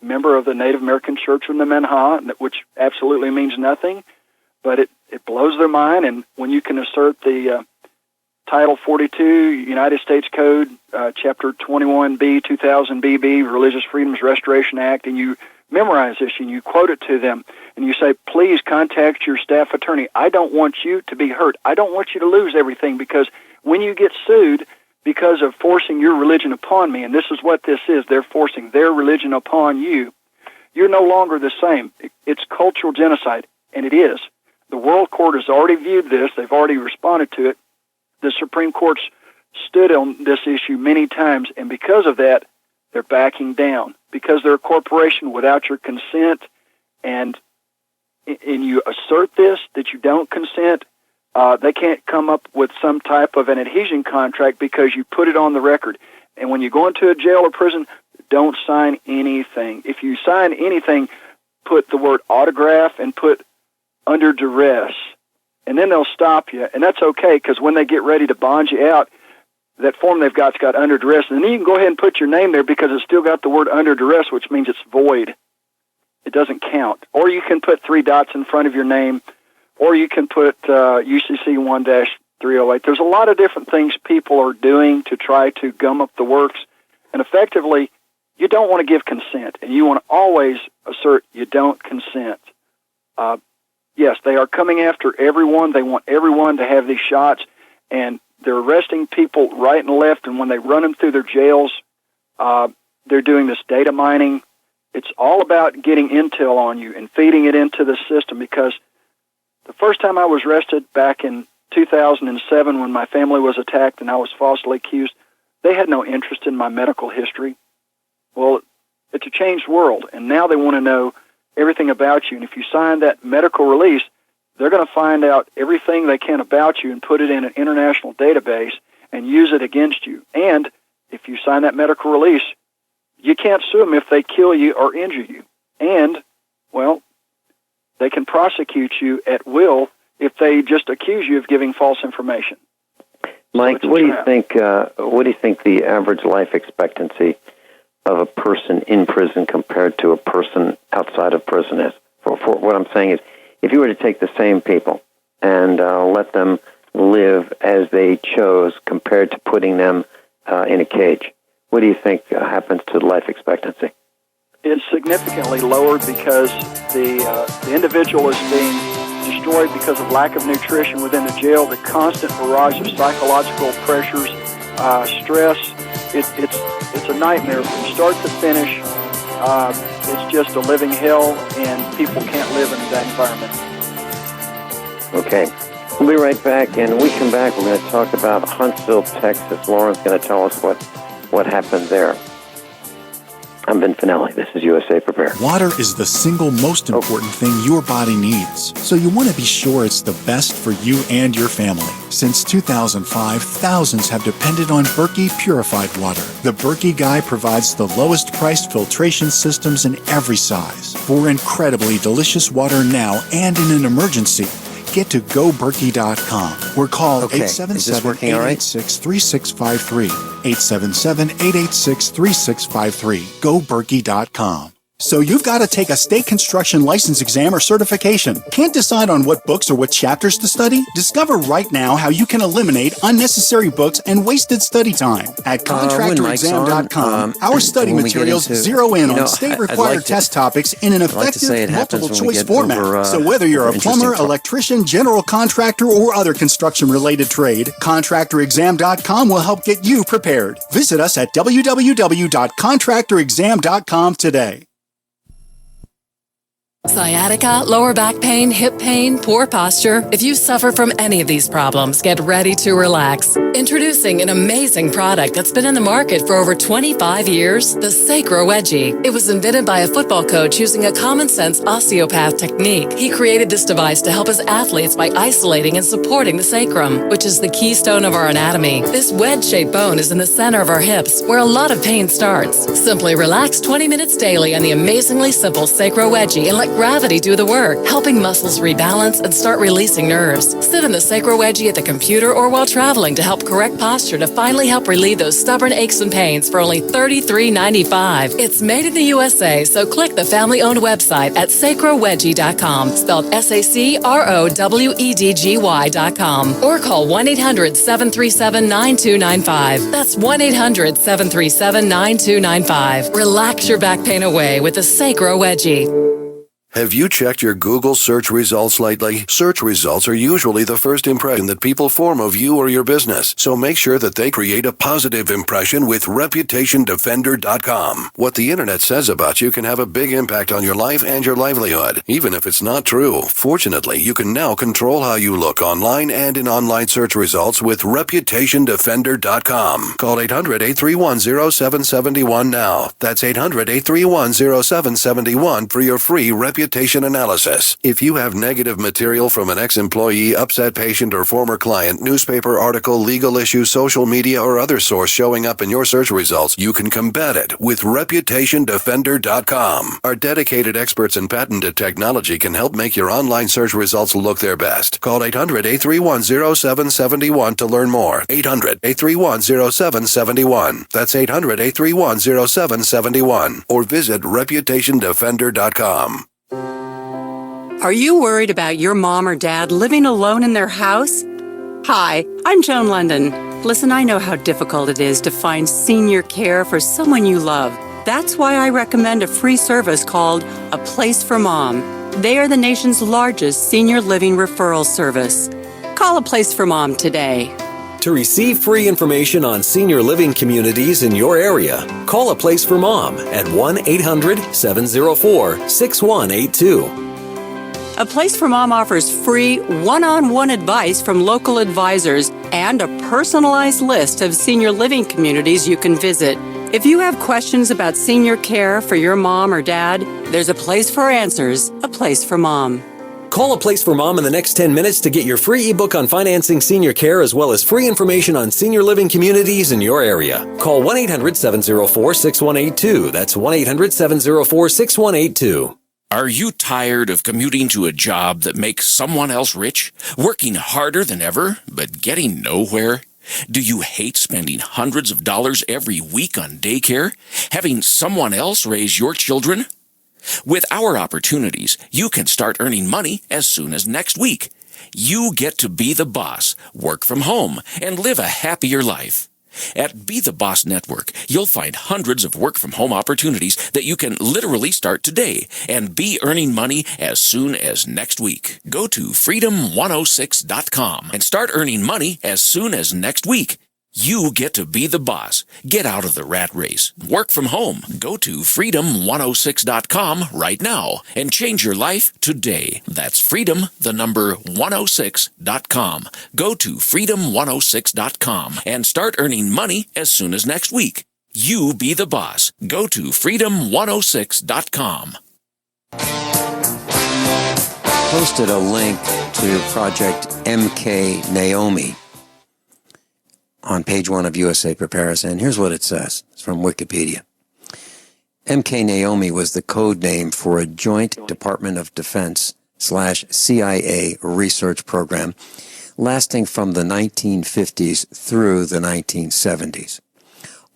member of the Native American Church of the Menha, which absolutely means nothing, but it blows their mind. And when you can assert the Title 42, United States Code, Chapter 21B, 2000 BB, Religious Freedoms Restoration Act, and you memorize this and you quote it to them, and you say, please contact your staff attorney. I don't want you to be hurt. I don't want you to lose everything, because when you get sued because of forcing your religion upon me, and this is what this is, they're forcing their religion upon you, you're no longer the same. It's cultural genocide, and it is. The World Court has already viewed this. They've already responded to it. The Supreme Court's stood on this issue many times, and because of that, they're backing down. Because they're a corporation without your consent, and you assert this, that you don't consent, they can't come up with some type of an adhesion contract because you put it on the record. And when you go into a jail or prison, don't sign anything. If you sign anything, put the word autograph and put under duress. And then they'll stop you. And that's okay, because when they get ready to bond you out, that form they've got's got under duress. And then you can go ahead and put your name there because it's still got the word under duress, which means it's void. It doesn't count. Or you can put 3 dots in front of your name, or you can put UCC 1-308. There's a lot of different things people are doing to try to gum up the works. And effectively, you don't want to give consent, and you want to always assert you don't consent. Yes, they are coming after everyone. They want everyone to have these shots, and they're arresting people right and left, and when they run them through their jails, they're doing this data mining. It's all about getting intel on you and feeding it into the system, because the first time I was arrested back in 2007 when my family was attacked and I was falsely accused, they had no interest in my medical history. Well, it's a changed world, and now they want to know everything about you. And if you sign that medical release, they're going to find out everything they can about you and put it in an international database and use it against you. And if you sign that medical release, you can't sue them if they kill you or injure you. And, well, they can prosecute you at will if they just accuse you of giving false information. Mike, what do you think the average life expectancy of a person in prison compared to a person outside of prison is? For what I'm saying is, if you were to take the same people and let them live as they chose compared to putting them in a cage, what do you think happens to life expectancy? It's significantly lowered because the individual is being destroyed because of lack of nutrition within the jail, the constant barrage of psychological pressures, stress. It's a nightmare from start to finish. It's just a living hell, and people can't live in that environment. Okay. We'll be right back, and when we come back, we're going to talk about Huntsville, Texas. Lauren's going to tell us what happened there. I'm Ben Finelli. This is USA Prepare. Water is the single most important thing your body needs, so you want to be sure it's the best for you and your family. Since 2005, thousands have depended on Berkey purified water. The Berkey Guy provides the lowest priced filtration systems in every size. For incredibly delicious water now and in an emergency, get to GoBerkey.com or call 877-886-3653. 877-886-3653. GoBerkey.com. So you've got to take a state construction license exam or certification. Can't decide on what books or what chapters to study? Discover right now how you can eliminate unnecessary books and wasted study time. At contractorexam.com, our study materials zero in on state-required test topics in an effective multiple-choice format. So whether you're a plumber, electrician, general contractor, or other construction-related trade, contractorexam.com will help get you prepared. Visit us at www.contractorexam.com today. Sciatica, lower back pain, hip pain, poor posture. If you suffer from any of these problems, get ready to relax. Introducing an amazing product that's been in the market for over 25 years, the Sacro Wedgie. It was invented by a football coach using a common sense osteopath technique. He created this device to help his athletes by isolating and supporting the sacrum, which is the keystone of our anatomy. This wedge-shaped bone is in the center of our hips, where a lot of pain starts. Simply relax 20 minutes daily on the amazingly simple Sacro Wedgie and let gravity do the work, helping muscles rebalance and start releasing nerves. Sit in the Sacro Wedgie at the computer or while traveling to help correct posture to finally help relieve those stubborn aches and pains for only $33.95. It's made in the USA, so click the family-owned website at sacrowedgie.com, spelled SACROWEDGY.com, or call 1-800-737-9295. That's 1-800-737-9295. Relax your back pain away with the Sacro Wedgie. Have you checked your Google search results lately? Search results are usually the first impression that people form of you or your business, so make sure that they create a positive impression with ReputationDefender.com. What the internet says about you can have a big impact on your life and your livelihood, even if it's not true. Fortunately, you can now control how you look online and in online search results with ReputationDefender.com. Call 800-831-0771 now. That's 800-831-0771 for your free reputation analysis. If you have negative material from an ex-employee, upset patient, or former client, newspaper article, legal issue, social media, or other source showing up in your search results, you can combat it with ReputationDefender.com. Our dedicated experts in patented technology can help make your online search results look their best. Call 800-831-0771 to learn more. 800-831-0771. That's 800-831-0771. Or visit ReputationDefender.com. Are you worried about your mom or dad living alone in their house? Hi, I'm Joan London. Listen, I know how difficult it is to find senior care for someone you love. That's why I recommend a free service called A Place for Mom. They are the nation's largest senior living referral service. Call A Place for Mom today. To receive free information on senior living communities in your area, call A Place for Mom at 1-800-704-6182. A Place for Mom offers free one-on-one advice from local advisors and a personalized list of senior living communities you can visit. If you have questions about senior care for your mom or dad, there's a place for answers, A Place for Mom. Call A Place for Mom in the next 10 minutes to get your free ebook on financing senior care as well as free information on senior living communities in your area. Call 1-800-704-6182. That's 1-800-704-6182. Are you tired of commuting to a job that makes someone else rich? Working harder than ever, but getting nowhere? Do you hate spending hundreds of dollars every week on daycare? Having someone else raise your children? With our opportunities, you can start earning money as soon as next week. You get to be the boss, work from home, and live a happier life. At Be the Boss Network, you'll find hundreds of work-from-home opportunities that you can literally start today and be earning money as soon as next week. Go to freedom106.com and start earning money as soon as next week. You get to be the boss. Get out of the rat race. Work from home. Go to freedom106.com right now and change your life today. That's freedom, the number 106.com. Go to freedom106.com and start earning money as soon as next week. You be the boss. Go to freedom106.com. Posted a link to Project MK Naomi on page 1 of USA Prepares, and here's what it says. It's from Wikipedia. MK Naomi was the code name for a joint Department of Defense / CIA research program lasting from the 1950s through the 1970s.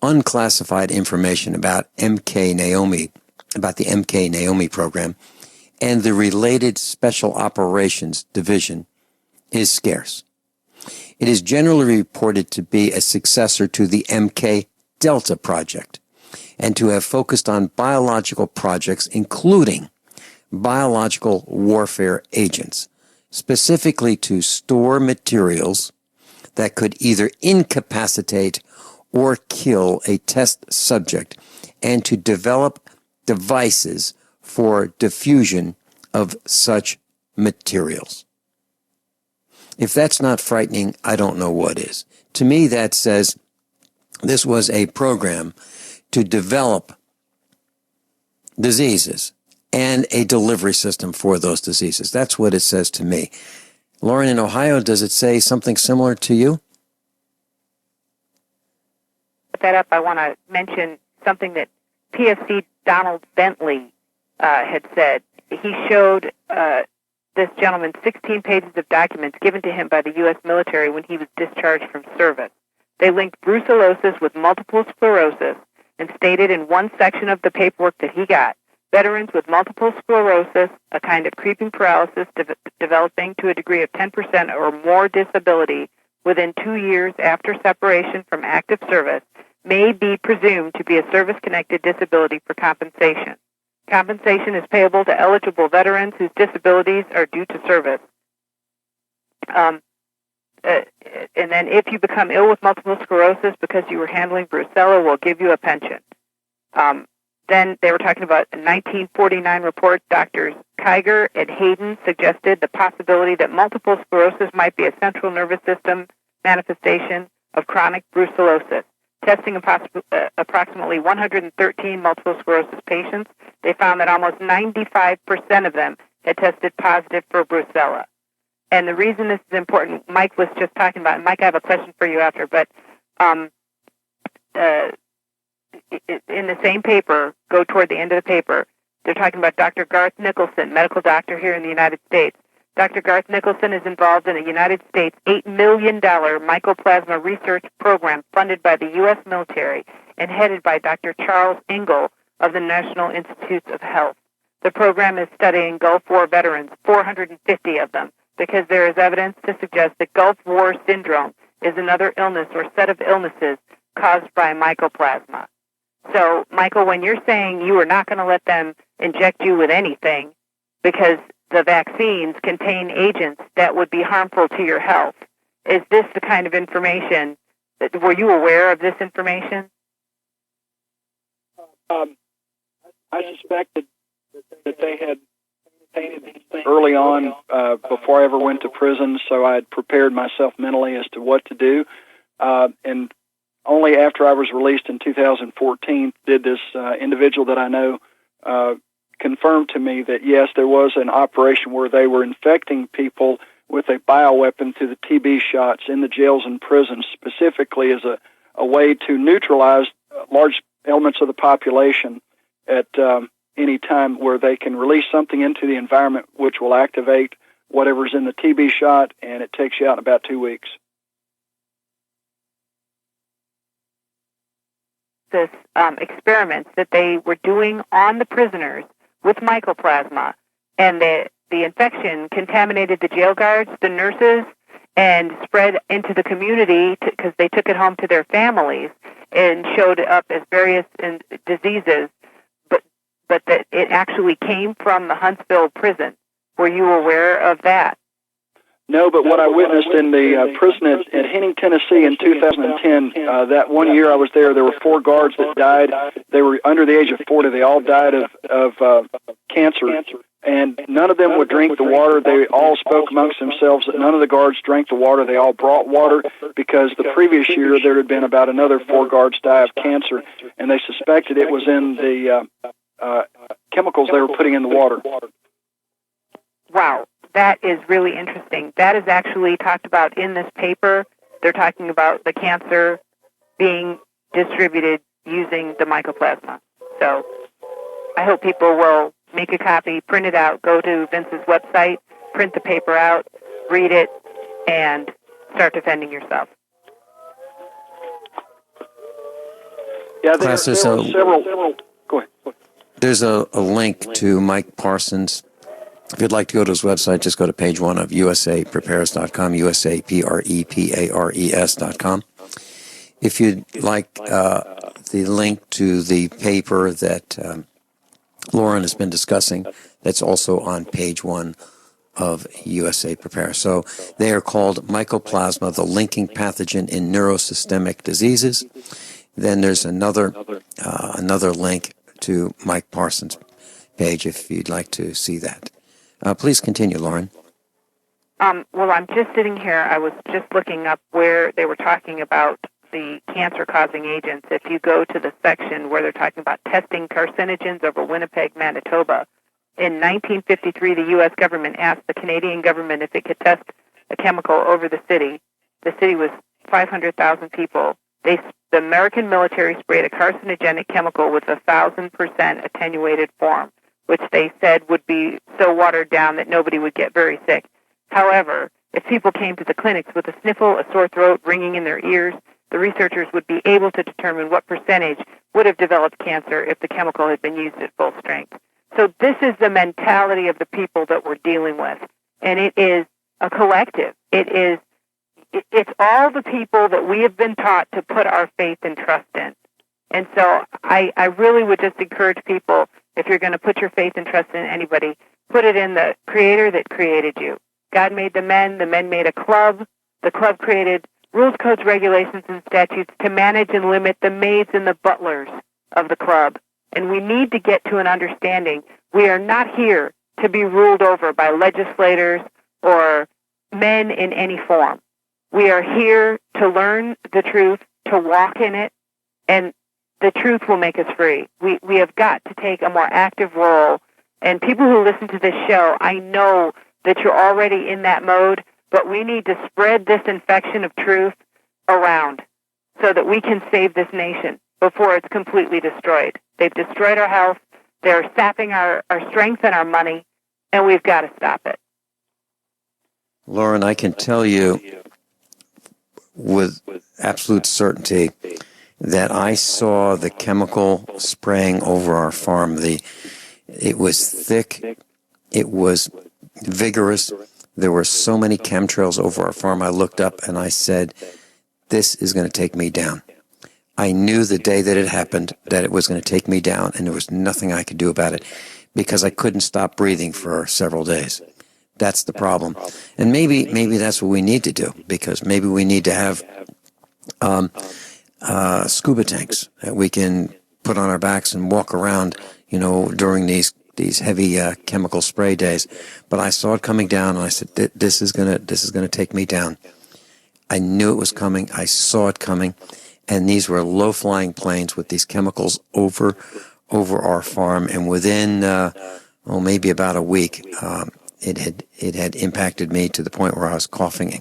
Unclassified information about the MK Naomi program and the related Special Operations Division is scarce. It is generally reported to be a successor to the MK Delta project and to have focused on biological projects, including biological warfare agents, specifically to store materials that could either incapacitate or kill a test subject and to develop devices for diffusion of such materials. If that's not frightening, I don't know what is. To me, that says this was a program to develop diseases and a delivery system for those diseases. That's what it says to me. Lauren, in Ohio, does it say something similar to you? That up, I want to mention something that PFC Donald Bentley had said. He showed this gentleman 16 pages of documents given to him by the U.S. military when he was discharged from service. They linked brucellosis with multiple sclerosis and stated in one section of the paperwork that he got, veterans with multiple sclerosis, a kind of creeping paralysis developing to a degree of 10% or more disability within 2 years after separation from active service, may be presumed to be a service-connected disability for compensation. Compensation is payable to eligible veterans whose disabilities are due to service. And then if you become ill with multiple sclerosis because you were handling brucella, we'll give you a pension. Then they were talking about a 1949 report. Doctors Kiger and Hayden suggested the possibility that multiple sclerosis might be a central nervous system manifestation of chronic brucellosis. Testing approximately 113 multiple sclerosis patients, they found that almost 95% of them had tested positive for brucella. And the reason this is important, Mike was just talking about, and Mike, I have a question for you after, but in the same paper, go toward the end of the paper, they're talking about Dr. Garth Nicholson, medical doctor here in the United States. Dr. Garth Nicholson is involved in a United States $8 million mycoplasma research program funded by the U.S. military and headed by Dr. Charles Ingle of the National Institutes of Health. The program is studying Gulf War veterans, 450 of them, because there is evidence to suggest that Gulf War syndrome is another illness or set of illnesses caused by mycoplasma. So, Michael, when you're saying you are not going to let them inject you with anything because the vaccines contain agents that would be harmful to your health, is this the kind of information that, were you aware of this information? I suspected that they had painted these things early on before I ever went to prison, so I had prepared myself mentally as to what to do. And only after I was released in 2014 did this individual that I know confirm to me that, yes, there was an operation where they were infecting people with a bioweapon through the TB shots in the jails and prisons, specifically as a way to neutralize large elements of the population at any time, where they can release something into the environment which will activate whatever's in the TB shot, and it takes you out in about 2 weeks. This experiments that they were doing on the prisoners with mycoplasma, and the infection contaminated the jail guards, the nurses, and spread into the community because they took it home to their families and showed up as various diseases, but that it actually came from the Huntsville prison. Were you aware of that? No, but what I witnessed in the prison at Henning, Tennessee in 2010, that 1 year I was there were 4 guards that died. They were under the age of 40. They all died of cancer, and none of them would drink the water. They all spoke amongst themselves that none of the guards drank the water. They all brought water because the previous year there had been about another 4 guards die of cancer, and they suspected it was in the chemicals they were putting in the water. Wow. That is really interesting. That is actually talked about in this paper. They're talking about the cancer being distributed using the mycoplasma. So I hope people will make a copy, print it out, go to Vince's website, print the paper out, read it, and start defending yourself. Yeah, there are several. Go ahead. There's a link to Mike Parsons. If you'd like to go to his website, just go to page 1 of usaprepares.com, usaprepares.com. If you'd like the link to the paper that Lauren has been discussing, that's also on page 1 of USA Prepare. So they are called Mycoplasma, the linking pathogen in neurosystemic diseases. Then there's another link to Mike Parsons' page if you'd like to see that. Please continue, Lauren. Well, I'm just sitting here. I was just looking up where they were talking about the cancer-causing agents. If you go to the section where they're talking about testing carcinogens over Winnipeg, Manitoba, in 1953, the U.S. government asked the Canadian government if it could test a chemical over the city. The city was 500,000 people. The American military sprayed a carcinogenic chemical with 1,000% attenuated form, which they said would be so watered down that nobody would get very sick. However, if people came to the clinics with a sniffle, a sore throat, ringing in their ears, the researchers would be able to determine what percentage would have developed cancer if the chemical had been used at full strength. So this is the mentality of the people that we're dealing with, and it is a collective. It's all the people that we have been taught to put our faith and trust in. And so I really would just encourage people, if you're going to put your faith and trust in anybody, put it in the Creator that created you. God made the men made a club. The club created rules, codes, regulations, and statutes to manage and limit the maids and the butlers of the club. And we need to get to an understanding. We are not here to be ruled over by legislators or men in any form. We are here to learn the truth, to walk in it, and the truth will make us free. We have got to take a more active role. And people who listen to this show, I know that you're already in that mode, but we need to spread this infection of truth around so that we can save this nation before it's completely destroyed. They've destroyed our health, they're sapping our strength and our money, and we've got to stop it. Lauren, I can tell you with absolute certainty that I saw the chemical spraying over our farm. It was thick, it was vigorous. There were so many chemtrails over our farm. I looked up and I said, this is going to take me down. I knew the day that it happened that it was going to take me down, and there was nothing I could do about it because I couldn't stop breathing for several days. That's the problem. And maybe that's what we need to do, because maybe we need to have scuba tanks that we can put on our backs and walk around, during these heavy chemical spray days. But I saw it coming down, and I said, this is gonna take me down. I knew it was coming. I saw it coming, and these were low-flying planes with these chemicals over our farm. And within maybe about a week, it had impacted me to the point where I was coughing,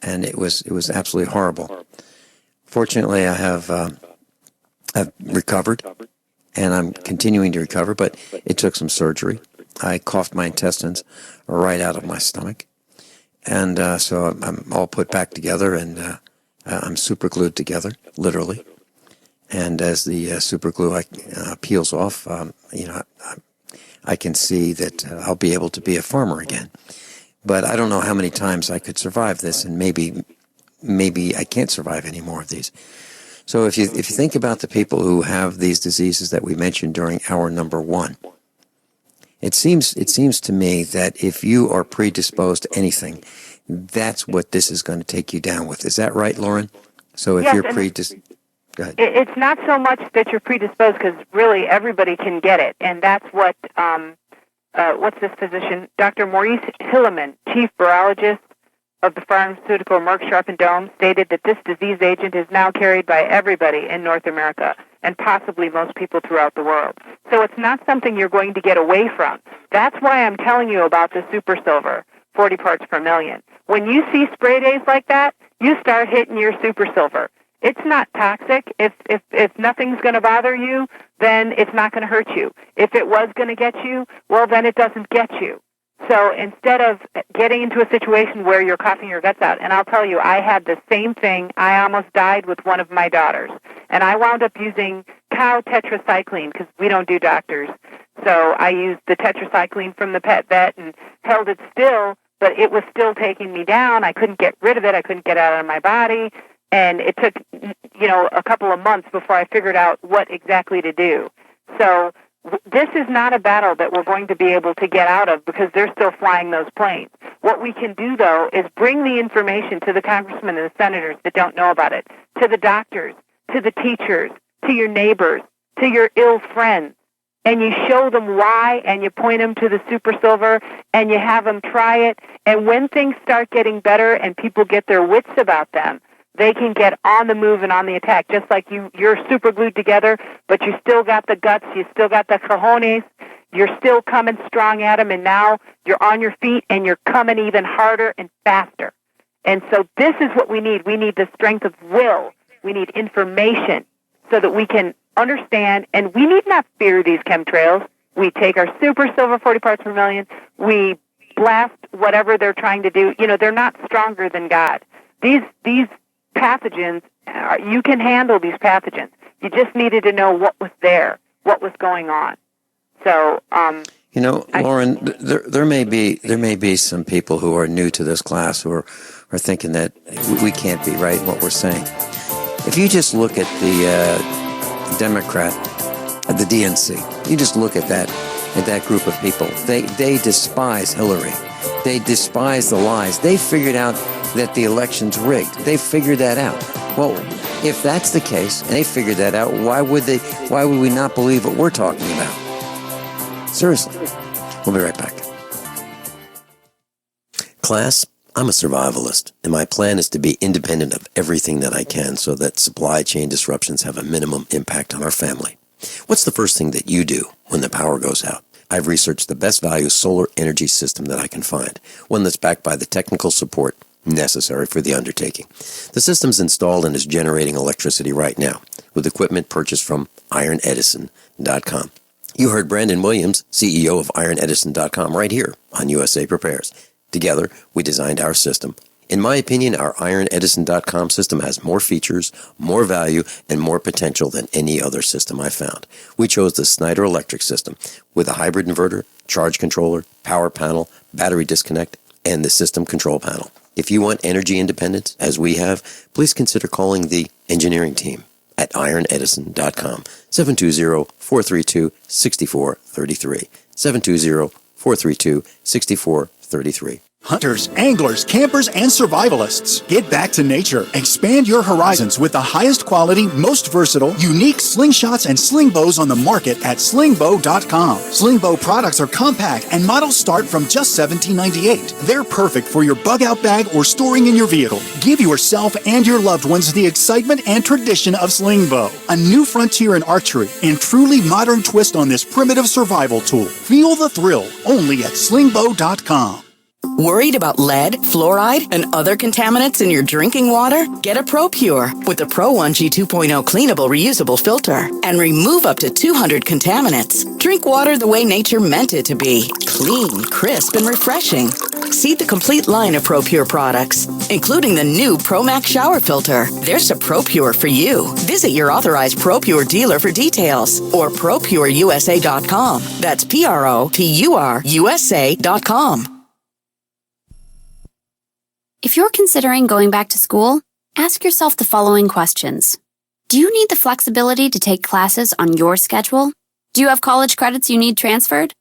and it was absolutely horrible. Fortunately, I've recovered. And I'm continuing to recover, but it took some surgery. I coughed my intestines right out of my stomach. And so I'm all put back together, and I'm super glued together, literally. And as the super glue peels off, I can see that I'll be able to be a farmer again. But I don't know how many times I could survive this, and maybe I can't survive any more of these. So if you think about the people who have these diseases that we mentioned during hour number 1, it seems to me that if you are predisposed to anything, that's what this is going to take you down with. Is that right, Lauren? So if you're predisposed, go ahead. It's not so much that you're predisposed, because really everybody can get it, and that's what what's this physician, Dr. Maurice Hilleman, chief virologist of the pharmaceutical Merck Sharp & Dohme, stated that this disease agent is now carried by everybody in North America and possibly most people throughout the world. So it's not something you're going to get away from. That's why I'm telling you about the super silver, 40 parts per million. When you see spray days like that, you start hitting your super silver. It's not toxic. If nothing's going to bother you, then it's not going to hurt you. If it was going to get you, well, then it doesn't get you. So instead of getting into a situation where you're coughing your guts out, and I'll tell you, I had the same thing. I almost died with one of my daughters. And I wound up using cow tetracycline, because we don't do doctors. So I used the tetracycline from the pet vet and held it still, but it was still taking me down. I couldn't get rid of it. I couldn't get it out of my body. And it took, a couple of months before I figured out what exactly to do. So this is not a battle that we're going to be able to get out of, because they're still flying those planes. What we can do, though, is bring the information to the congressmen and the senators that don't know about it, to the doctors, to the teachers, to your neighbors, to your ill friends, and you show them why, and you point them to the super silver, and you have them try it. And when things start getting better and people get their wits about them, they can get on the move and on the attack, just like you're super glued together, but you still got the guts, you still got the cojones, you're still coming strong at them, and now you're on your feet, and you're coming even harder and faster. And so this is what we need. We need the strength of will. We need information so that we can understand, and we need not fear these chemtrails. We take our super silver 40 parts per million, we blast whatever they're trying to do. You know, they're not stronger than God. These pathogens, you can handle these pathogens. You just needed to know what was there, what was going on. So, you know, Lauren, there may be some people who are new to this class who are thinking that we can't be right in what we're saying. If you just look at the Democrat, the DNC, you just look at that group of people. They despise Hillary. They despise the lies. They figured out that the election's rigged. They figured that out. Well, if that's the case, and they figured that out, why would we not believe what we're talking about? Seriously. We'll be right back. Class, I'm a survivalist, and my plan is to be independent of everything that I can so that supply chain disruptions have a minimum impact on our family. What's the first thing that you do when the power goes out? I've researched the best value solar energy system that I can find, one that's backed by the technical support necessary for the undertaking. The system's installed and is generating electricity right now with equipment purchased from ironedison.com. You heard Brandon Williams, CEO of ironedison.com, right here on USA Prepares. Together, we designed our system. In my opinion, our ironedison.com system has more features, more value, and more potential than any other system I've found. We chose the Snyder Electric system with a hybrid inverter, charge controller, power panel, battery disconnect, and the system control panel. If you want energy independence, as we have, please consider calling the engineering team at ironedison.com, 720-432-6433, 720-432-6433. Hunters, anglers, campers, and survivalists. Get back to nature. Expand your horizons with the highest quality, most versatile, unique slingshots and sling bows on the market at slingbow.com. Slingbow products are compact and models start from just $17.98. They're perfect for your bug-out bag or storing in your vehicle. Give yourself and your loved ones the excitement and tradition of Slingbow, a new frontier in archery and truly modern twist on this primitive survival tool. Feel the thrill only at slingbow.com. Worried about lead, fluoride, and other contaminants in your drinking water? Get a ProPure with the Pro 1G 2.0 cleanable reusable filter and remove up to 200 contaminants. Drink water the way nature meant it to be. Clean, crisp, and refreshing. See the complete line of ProPure products, including the new ProMax shower filter. There's a ProPure for you. Visit your authorized ProPure dealer for details or ProPureUSA.com. That's ProPureUSA.com. If you're considering going back to school, ask yourself the following questions. Do you need the flexibility to take classes on your schedule? Do you have college credits you need transferred?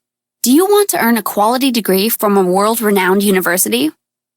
Do you want to earn a quality degree from a world-renowned university?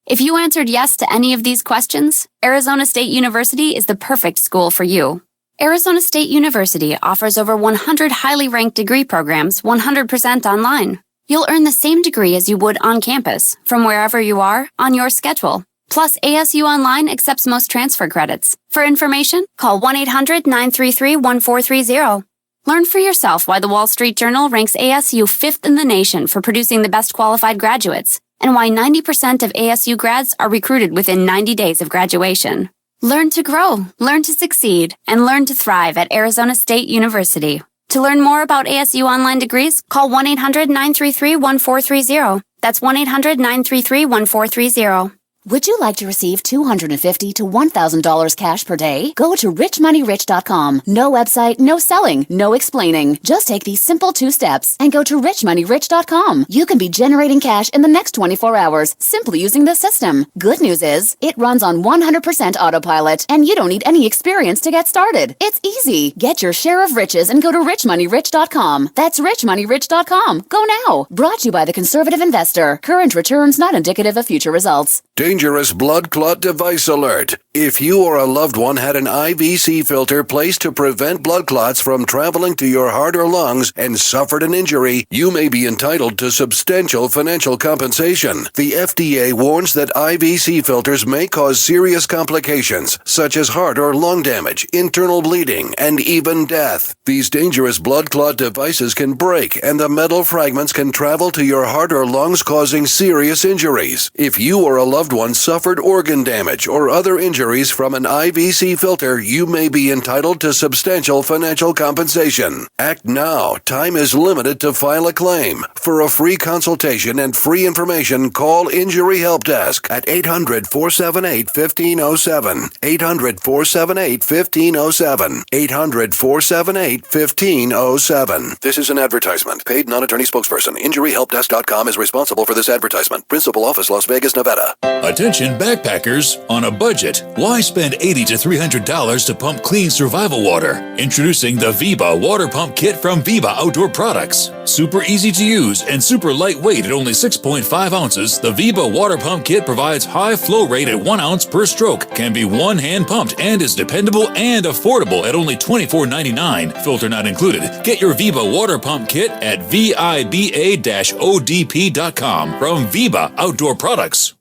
If you answered yes to any of these questions, Arizona State University is the perfect school for you. Arizona State University offers over 100 highly ranked degree programs 100% online. You'll earn the same degree as you would on campus, from wherever you are, on your schedule. Plus, ASU Online accepts most transfer credits. For information, call 1-800-933-1430. Learn for yourself why the Wall Street Journal ranks ASU 5th in the nation for producing the best qualified graduates, and why 90% of ASU grads are recruited within 90 days of graduation. Learn to grow, learn to succeed, and learn to thrive at Arizona State University. To learn more about ASU Online degrees, call 1-800-933-1430. That's 1-800-933-1430. Would you like to receive $250 to $1,000 cash per day? Go to richmoneyrich.com. No website, no selling, no explaining. Just take these simple 2 steps and go to richmoneyrich.com. You can be generating cash in the next 24 hours simply using this system. Good news is, it runs on 100% autopilot and you don't need any experience to get started. It's easy. Get your share of riches and go to richmoneyrich.com. That's richmoneyrich.com. Go now. Brought to you by the Conservative Investor. Current returns not indicative of future results. Dane dangerous blood clot device alert. If you or a loved one had an IVC filter placed to prevent blood clots from traveling to your heart or lungs and suffered an injury, you may be entitled to substantial financial compensation. The FDA warns that IVC filters may cause serious complications, such as heart or lung damage, internal bleeding, and even death. These dangerous blood clot devices can break, and the metal fragments can travel to your heart or lungs, causing serious injuries. If you or a loved one suffered organ damage or other injuries from an IVC filter, you may be entitled to substantial financial compensation. Act now. Time is limited to file a claim. For a free consultation and free information, call Injury Help Desk at 800-478-1507. 800-478-1507. 800-478-1507. This is an advertisement. Paid non-attorney spokesperson. InjuryHelpDesk.com is responsible for this advertisement. Principal office, Las Vegas, Nevada. Attention backpackers on a budget. Why spend $80 to $300 to pump clean survival water? Introducing the Viba Water Pump Kit from Viba Outdoor Products. Super easy to use and super lightweight at only 6.5 ounces, the Viba Water Pump Kit provides high flow rate at 1 ounce per stroke, can be one-hand pumped, and is dependable and affordable at only $24.99. Filter not included. Get your Viba Water Pump Kit at VIBA-ODP.com from Viba Outdoor Products.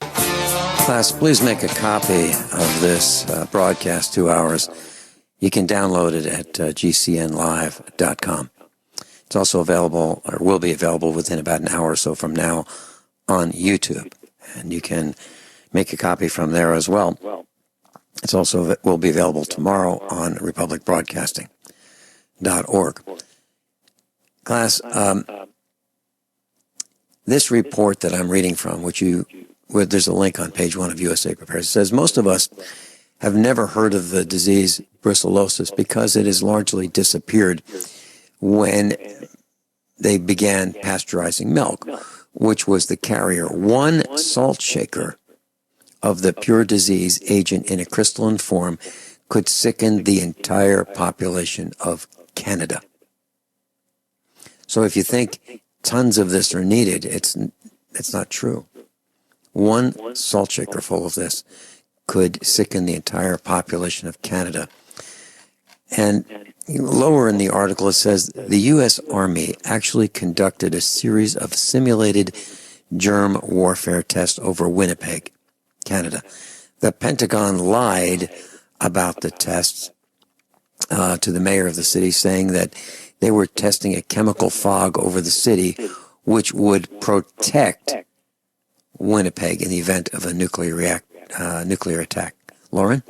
Class, please make a copy of this broadcast, 2 hours. You can download it at GCNlive.com. It's also available, or will be available within about an hour or so from now on YouTube. And you can make a copy from there as well. It's also will be available tomorrow on republicbroadcasting.org. Class, this report that I'm reading from, where there's a link on page 1 of USA Prepares, it says most of us have never heard of the disease brucellosis because it has largely disappeared when they began pasteurizing milk, which was the carrier. One salt shaker of the pure disease agent in a crystalline form could sicken the entire population of Canada. So if you think tons of this are needed, it's not true. One salt shaker full of this could sicken the entire population of Canada. And lower in the article it says the U.S. Army actually conducted a series of simulated germ warfare tests over Winnipeg, Canada. The Pentagon lied about the tests to the mayor of the city, saying that they were testing a chemical fog over the city which would protect Winnipeg in the event of a nuclear attack. Lauren?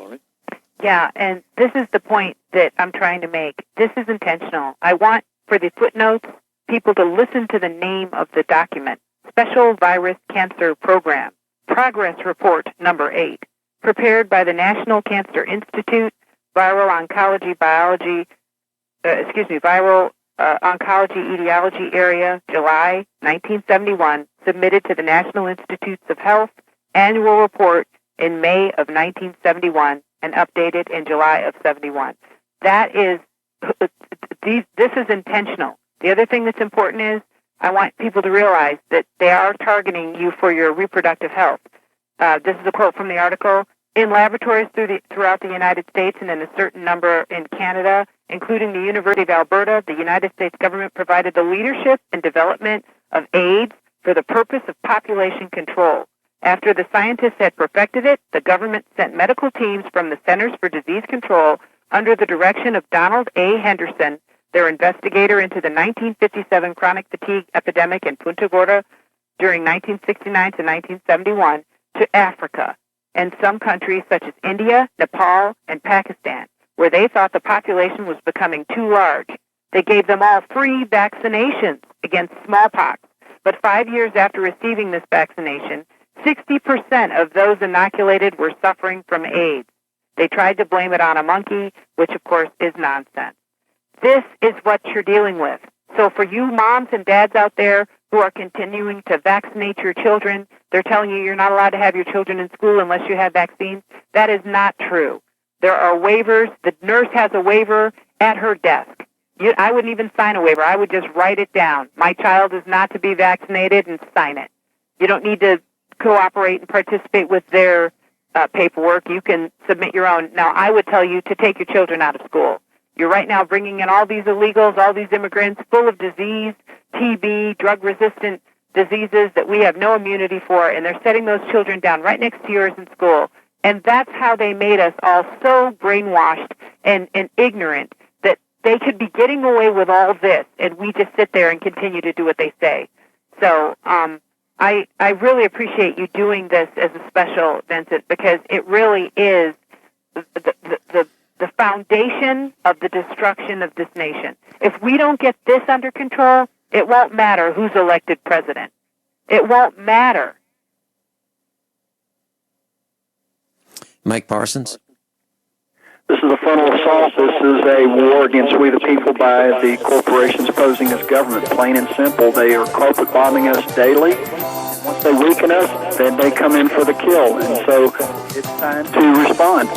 Yeah, and this is the point that I'm trying to make. This is intentional. I want, for the footnotes, people to listen to the name of the document. Special Virus Cancer Program, Progress Report Number 8, prepared by the National Cancer Institute, Viral Oncology Etiology Area, July 1971, submitted to the National Institutes of Health Annual Report in May of 1971 and updated in July of 71. This is intentional. The other thing that's important is I want people to realize that they are targeting you for your reproductive health. This is a quote from the article. In laboratories throughout the United States and in a certain number in Canada, including the University of Alberta, the United States government provided the leadership and development of AIDS for the purpose of population control. After the scientists had perfected it, the government sent medical teams from the Centers for Disease Control under the direction of Donald A. Henderson, their investigator into the 1957 chronic fatigue epidemic in Punta Gorda during 1969 to 1971, to Africa and some countries such as India, Nepal, and Pakistan, where they thought the population was becoming too large. They gave them all free vaccinations against smallpox. But 5 years after receiving this vaccination, 60% of those inoculated were suffering from AIDS. They tried to blame it on a monkey, which of course is nonsense. This is what you're dealing with. So for you moms and dads out there who are continuing to vaccinate your children, they're telling you you're not allowed to have your children in school unless you have vaccines. That is not true. There are waivers. The nurse has a waiver at her desk. I wouldn't even sign a waiver. I would just write it down. My child is not to be vaccinated and sign it. You don't need to cooperate and participate with their paperwork. You can submit your own. Now, I would tell you to take your children out of school. You're right now bringing in all these illegals, all these immigrants full of disease, TB, drug-resistant diseases that we have no immunity for, and they're setting those children down right next to yours in school. And that's how they made us all so brainwashed and ignorant that they could be getting away with all this, and we just sit there and continue to do what they say. So I really appreciate you doing this as a special, Vincent, because it really is the foundation of the destruction of this nation. If we don't get this under control, it won't matter who's elected president. It won't matter. Mike Parsons? This is a frontal assault. This is a war against we the people by the corporations posing as government, plain and simple. They are carpet bombing us daily. Once they weaken us, then they come in for the kill. And so it's time to respond.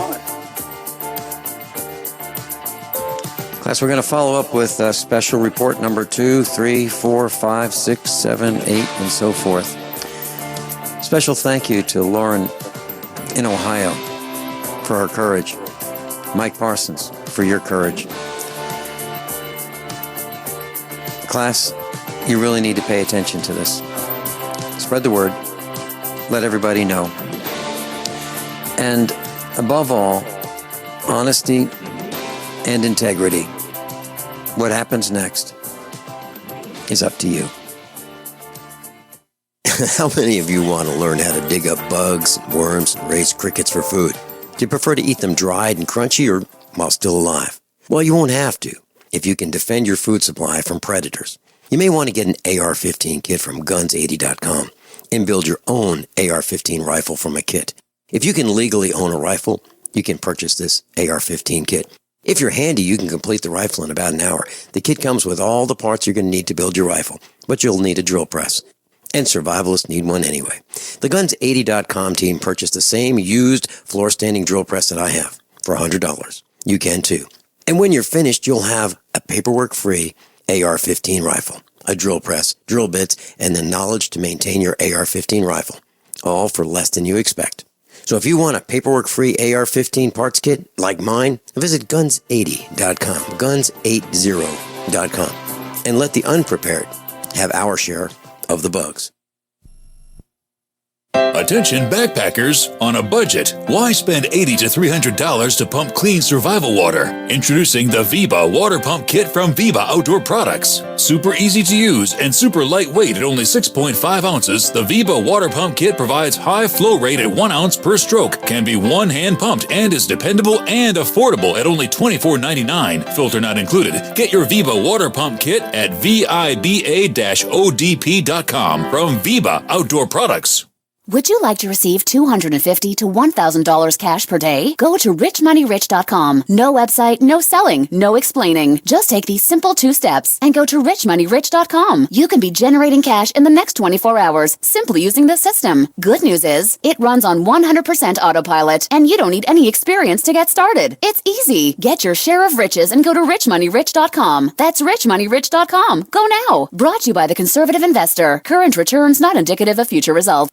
Class, we're going to follow up with special report number 2, 3, 4, 5, 6, 7, 8, and so forth. Special thank you to Lauren in Ohio for her courage. Mike Parsons for your courage. Class, you really need to pay attention to this. Spread the word. Let everybody know. And above all, honesty and integrity. What happens next is up to you. How many of you want to learn how to dig up bugs, worms, and raise crickets for food? Do you prefer to eat them dried and crunchy or while still alive? Well, you won't have to if you can defend your food supply from predators. You may want to get an AR-15 kit from guns80.com and build your own AR-15 rifle from a kit. If you can legally own a rifle, you can purchase this AR-15 kit. If you're handy, you can complete the rifle in about an hour. The kit comes with all the parts you're going to need to build your rifle, but you'll need a drill press. And survivalists need one anyway. The Guns80.com team purchased the same used floor-standing drill press that I have for $100. You can too. And when you're finished, you'll have a paperwork-free AR-15 rifle, a drill press, drill bits, and the knowledge to maintain your AR-15 rifle, all for less than you expect. So if you want a paperwork-free AR-15 parts kit like mine, visit Guns80.com, Guns80.com, and let the unprepared have our share of the bugs. Attention backpackers on a budget. Why spend $80 to $300 to pump clean survival water? Introducing the Viba Water Pump Kit from Viba Outdoor Products. Super easy to use and super lightweight at only 6.5 ounces, the Viba Water Pump Kit provides high flow rate at 1 ounce per stroke, can be one-hand pumped, and is dependable and affordable at only $24.99. Filter not included. Get your Viba Water Pump Kit at viba-odp.com from Viba Outdoor Products. Would you like to receive $250 to $1,000 cash per day? Go to richmoneyrich.com. No website, no selling, no explaining. Just take these simple 2 steps and go to richmoneyrich.com. You can be generating cash in the next 24 hours simply using this system. Good news is, it runs on 100% autopilot, and you don't need any experience to get started. It's easy. Get your share of riches and go to richmoneyrich.com. That's richmoneyrich.com. Go now. Brought to you by the Conservative Investor. Current returns not indicative of future results.